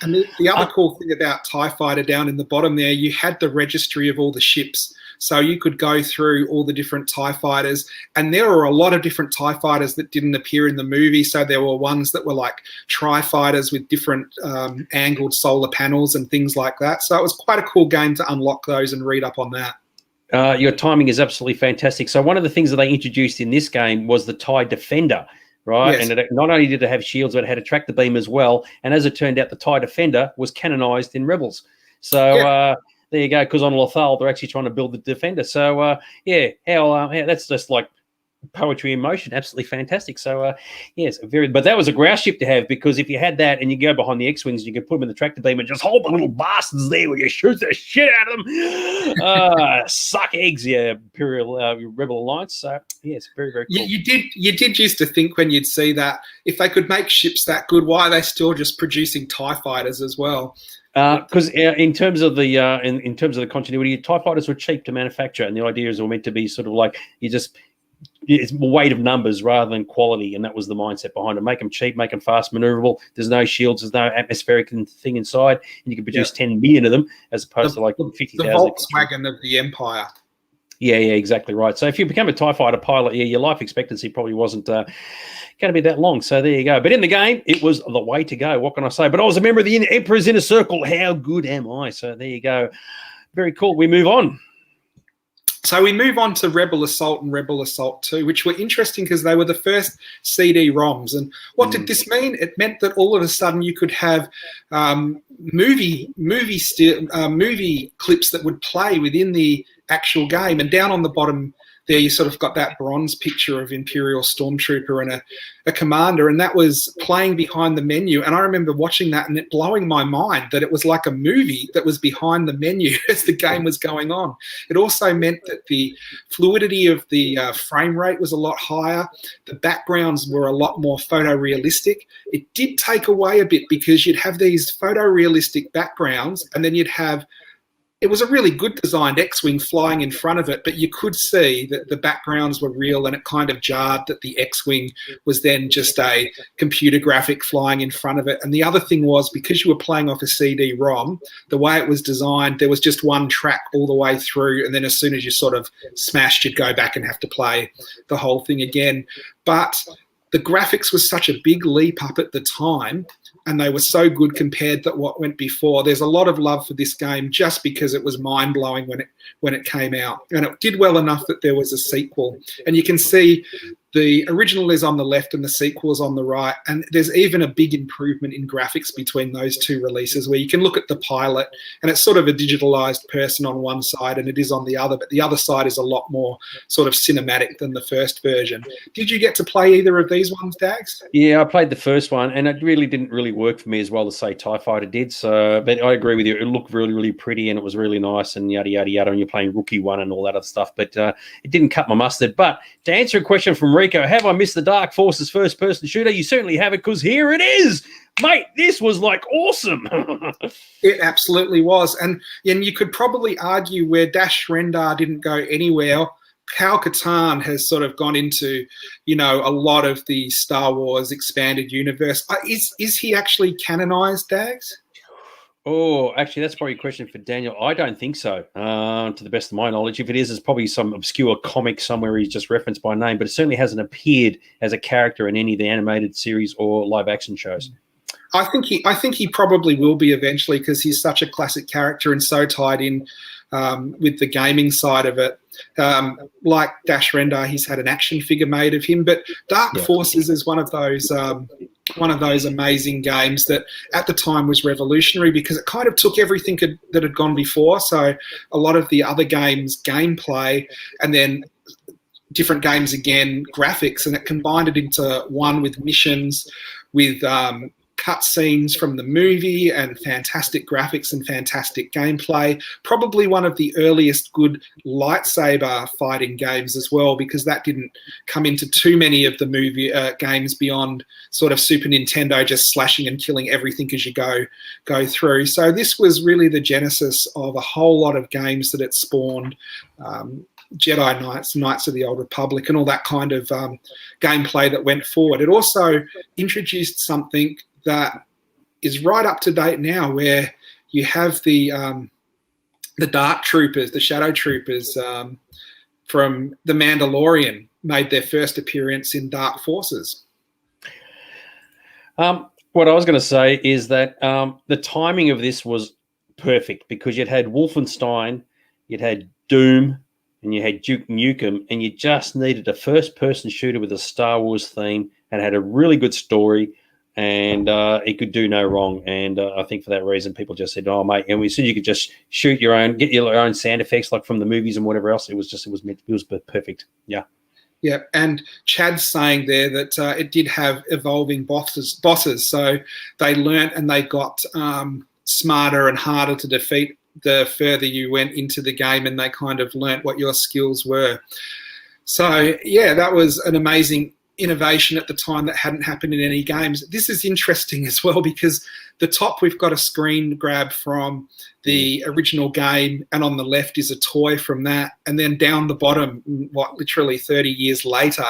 And the other cool thing about TIE Fighter down in the bottom there, you had the registry of all the ships. So you could go through all the different TIE fighters, and there were a lot of different TIE fighters that didn't appear in the movie. So there were ones that were like tri-fighters with different angled solar panels and things like that. So it was quite a cool game to unlock those and read up on that. Your timing is absolutely fantastic. So one of the things that they introduced in this game was the TIE Defender, right? Yes. And not only did it have shields, but it had a tractor beam as well. And as it turned out, the TIE Defender was canonized in Rebels. So there you go, because on Lothal, they're actually trying to build the Defender. So, that's just like poetry in motion. Absolutely fantastic. So, yes, but that was a grouse ship to have, because if you had that and you go behind the X-Wings, you could put them in the tractor beam and just hold the little bastards there where you shoot the shit out of them. Suck eggs, Imperial Rebel Alliance. So, yes, very, very cool. You did used to think when you'd see that, if they could make ships that good, why are they still just producing TIE fighters as well? Because in terms of the in terms of the continuity, TIE fighters were cheap to manufacture, and the idea is all meant to be sort of like it's weight of numbers rather than quality, and that was the mindset behind it. Make them cheap, make them fast, maneuverable. There's no shields, there's no atmospheric thing inside, and you can produce 10 million of them as opposed to like 50,000. The Volkswagen of the Empire. Yeah, exactly right. So if you become a TIE fighter pilot, your life expectancy probably wasn't going to be that long. So there you go. But in the game, it was the way to go. What can I say? But I was a member of the Emperor's Inner Circle. How good am I? So there you go. Very cool. We move on. So we move on to Rebel Assault and Rebel Assault 2, which were interesting because they were the first CD-ROMs. And what did this mean? It meant that all of a sudden you could have movie clips that would play within the actual game. And down on the bottom there, you sort of got that bronze picture of Imperial Stormtrooper and a commander, and that was playing behind the menu. And I remember watching that and it blowing my mind that it was like a movie that was behind the menu as the game was going on. It also meant that the fluidity of the frame rate was a lot higher. The backgrounds were a lot more photorealistic. It did take away a bit because you'd have these photorealistic backgrounds, and then you'd have it was a really good designed X-Wing flying in front of it, but you could see that the backgrounds were real, and it kind of jarred that the X-Wing was then just a computer graphic flying in front of it. And the other thing was, because you were playing off a CD-ROM, the way it was designed, there was just one track all the way through, and then as soon as you sort of smashed, you'd go back and have to play the whole thing again. But the graphics was such a big leap up at the time, and they were so good compared to what went before. There's a lot of love for this game just because it was mind-blowing when it came out. And it did well enough that there was a sequel. And you can see the original is on the left and the sequel is on the right. And there's even a big improvement in graphics between those two releases, where you can look at the pilot and it's sort of a digitalized person on one side and it is on the other, but the other side is a lot more sort of cinematic than the first version. Did you get to play either of these ones, Dags? Yeah, I played the first one, and it really didn't really work for me as well as, say, TIE Fighter did. So, but I agree with you. It looked really, really pretty, and it was really nice, and yada, yada, yada, and you're playing Rookie One and all that other stuff. But it didn't cut my mustard. But to answer a question from Rico, have I missed the Dark Forces first-person shooter? You certainly have it, because here it is. Mate, this was like awesome. It absolutely was. And you could probably argue where Dash Rendar didn't go anywhere, Cal Katarn has sort of gone into, a lot of the Star Wars expanded universe. Is he actually canonized, Dags? Oh, actually, that's probably a question for Daniel. I don't think so, to the best of my knowledge. If it is, it's probably some obscure comic somewhere he's just referenced by name, but it certainly hasn't appeared as a character in any of the animated series or live-action shows. I think he probably will be eventually, because he's such a classic character and so tied in with the gaming side of it. Like Dash Rendar, he's had an action figure made of him, but Dark Forces is one of those amazing games that at the time was revolutionary, because it kind of took everything that had gone before. So a lot of the other games, gameplay, and then different games again, graphics, and it combined it into one with missions, with cutscenes from the movie, and fantastic graphics and fantastic gameplay. Probably one of the earliest good lightsaber fighting games as well, because that didn't come into too many of the movie games beyond sort of Super Nintendo, just slashing and killing everything as you go through. So this was really the genesis of a whole lot of games that it spawned. Jedi Knights, Knights of the Old Republic, and all that kind of gameplay that went forward. It also introduced something that is right up to date now, where you have the Dark Troopers, the Shadow Troopers from The Mandalorian made their first appearance in Dark Forces. What I was going to say is that the timing of this was perfect, because you'd had Wolfenstein, you'd had Doom, and you had Duke Nukem, and you just needed a first-person shooter with a Star Wars theme and had a really good story, and it could do no wrong. And I think for that reason, people just said, "Oh, mate," and we said you could just shoot your own, get your own sound effects like from the movies and whatever else. It was perfect. Yeah. Yeah, and Chad's saying there that it did have evolving bosses, so they learnt and they got smarter and harder to defeat the further you went into the game, and they kind of learnt what your skills were. So, yeah, that was an amazing innovation at the time that hadn't happened in any games. This is interesting as well, because the top, we've got a screen grab from the original game, and on the left is a toy from that. And then down the bottom, literally 30 years later,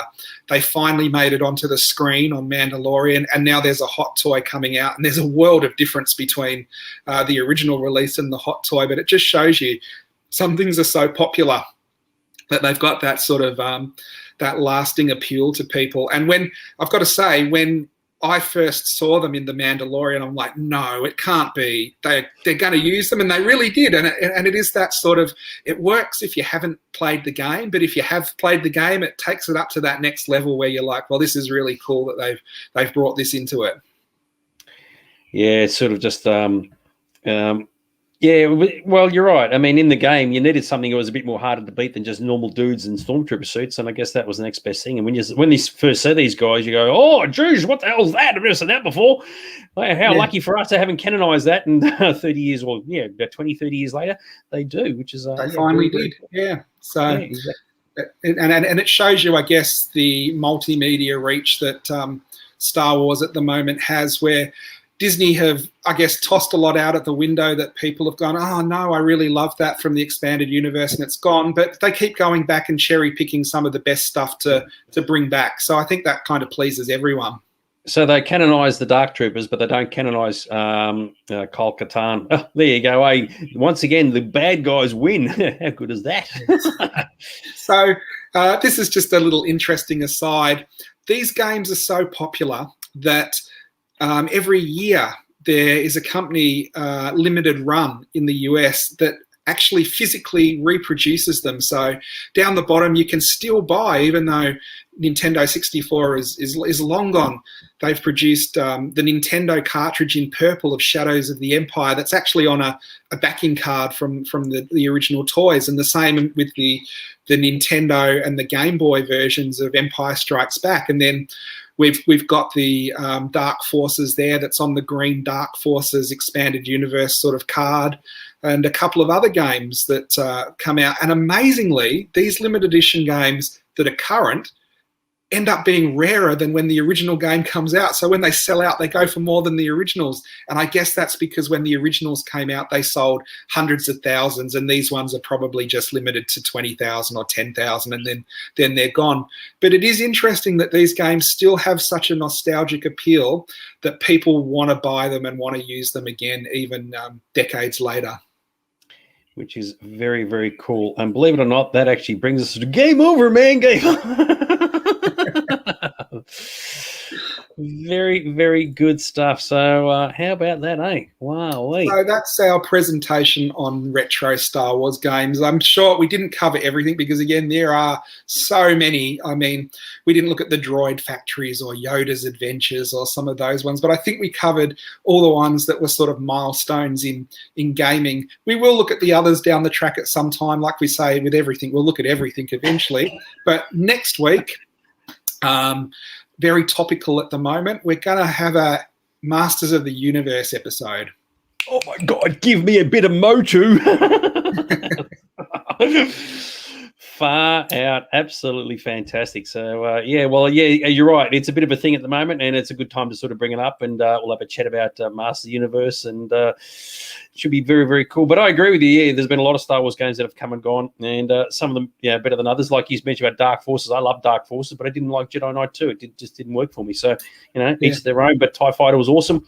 they finally made it onto the screen on Mandalorian, and now there's a hot toy coming out, and there's a world of difference between the original release and the hot toy. But it just shows you some things are so popular that they've got that sort of that lasting appeal to people. And when, I've got to say, when I first saw them in The Mandalorian, I'm like, no, it can't be. They're going to use them, and they really did. And it is that sort of, it works if you haven't played the game, but if you have played the game, it takes it up to that next level where you're like, well, this is really cool that they've brought this into it. Yeah, it's sort of just yeah, well, you're right. I mean, in the game, you needed something that was a bit more harder to beat than just normal dudes in stormtrooper suits, and I guess that was the next best thing. And when you first see these guys, you go, "Oh, geez, what the hell is that? I've never seen that before." Like, how lucky for us to haven't canonized that, and 30 years, well, yeah, about 20, 30 years later, they do, which is they finally did. Yeah. So, yeah, exactly. And it shows you, I guess, the multimedia reach that Star Wars at the moment has, where Disney have, I guess, tossed a lot out at the window that people have gone, oh, no, I really love that from the expanded universe, and it's gone. But they keep going back and cherry-picking some of the best stuff to bring back. So I think that kind of pleases everyone. So they canonise the Dark Troopers, but they don't canonise Kyle Katarn. Oh, there you go. Hey, once again, the bad guys win. How good is that? So this is just a little interesting aside. These games are so popular that every year there is a company limited run in the US that actually physically reproduces them. So down the bottom you can still buy, even though Nintendo 64 is long gone. They've produced the Nintendo cartridge in purple of Shadows of the Empire that's actually on a backing card from the original toys, and the same with the Nintendo and the Game Boy versions of Empire Strikes Back. And then we've got the Dark Forces there that's on the green Dark Forces expanded universe sort of card, and a couple of other games that come out. And amazingly, these limited edition games that are current end up being rarer than when the original game comes out. So when they sell out, they go for more than the originals. And I guess that's because when the originals came out, they sold hundreds of thousands, and these ones are probably just limited to 20,000 or 10,000, and then they're gone. But it is interesting that these games still have such a nostalgic appeal that people want to buy them and want to use them again, even decades later. Which is very, very cool. And believe it or not, that actually brings us to game over, man. Game over. Very, very good stuff. So how about that, eh? Wow. So that's our presentation on retro Star Wars games. I'm sure we didn't cover everything because, again, there are so many. I mean, we didn't look at the Droid Factories or Yoda's Adventures or some of those ones, but I think we covered all the ones that were sort of milestones in gaming. We will look at the others down the track at some time. Like we say with everything, we'll look at everything eventually. But next week, very topical at the moment, we're going to have a Masters of the Universe episode. Oh my God, give me a bit of Motu. Far out, absolutely fantastic. So, you're right. It's a bit of a thing at the moment, and it's a good time to sort of bring it up, and we'll have a chat about Masters of the Universe, and it should be very, very cool. But I agree with you. Yeah, there's been a lot of Star Wars games that have come and gone, and some of them, better than others. Like you mentioned about Dark Forces. I love Dark Forces, but I didn't like Jedi Knight 2. It just didn't work for me. So, each their own. But TIE Fighter was awesome.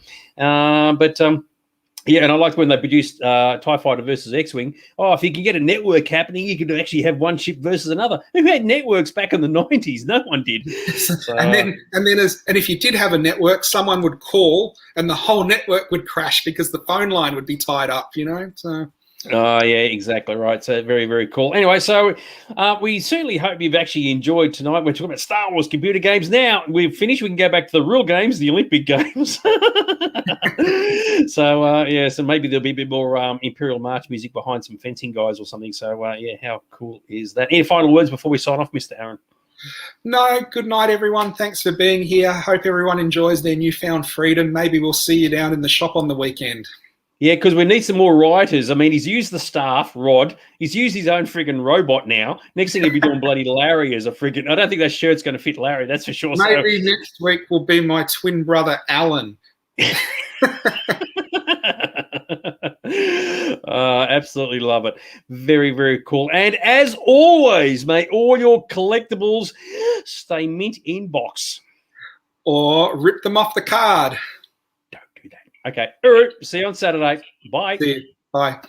Yeah, and I liked when they produced TIE Fighter versus X-Wing. Oh, if you can get a network happening, you could actually have one ship versus another. Who had networks back in the 90s? No one did. So, and if you did have a network, someone would call and the whole network would crash because the phone line would be tied up, So. Oh, yeah, exactly right. So very, very cool. Anyway, so we certainly hope you've actually enjoyed tonight. We're talking about Star Wars computer games. Now we've finished. We can go back to the real games, the Olympic Games. So maybe there'll be a bit more Imperial March music behind some fencing guys or something. So, how cool is that? Any final words before we sign off, Mr. Aaron? No, good night, everyone. Thanks for being here. Hope everyone enjoys their newfound freedom. Maybe we'll see you down in the shop on the weekend. Yeah, because we need some more writers. I mean, he's used the staff, Rod. He's used his own friggin' robot now. Next thing he'll be doing bloody Larry as a friggin'... I don't think that shirt's going to fit Larry, that's for sure. Maybe next week will be my twin brother, Alan. Absolutely love it. Very, very cool. And as always, may all your collectibles stay mint in box. Or rip them off the card. Don't do that. Okay. All right. See you on Saturday. Bye. See you. Bye.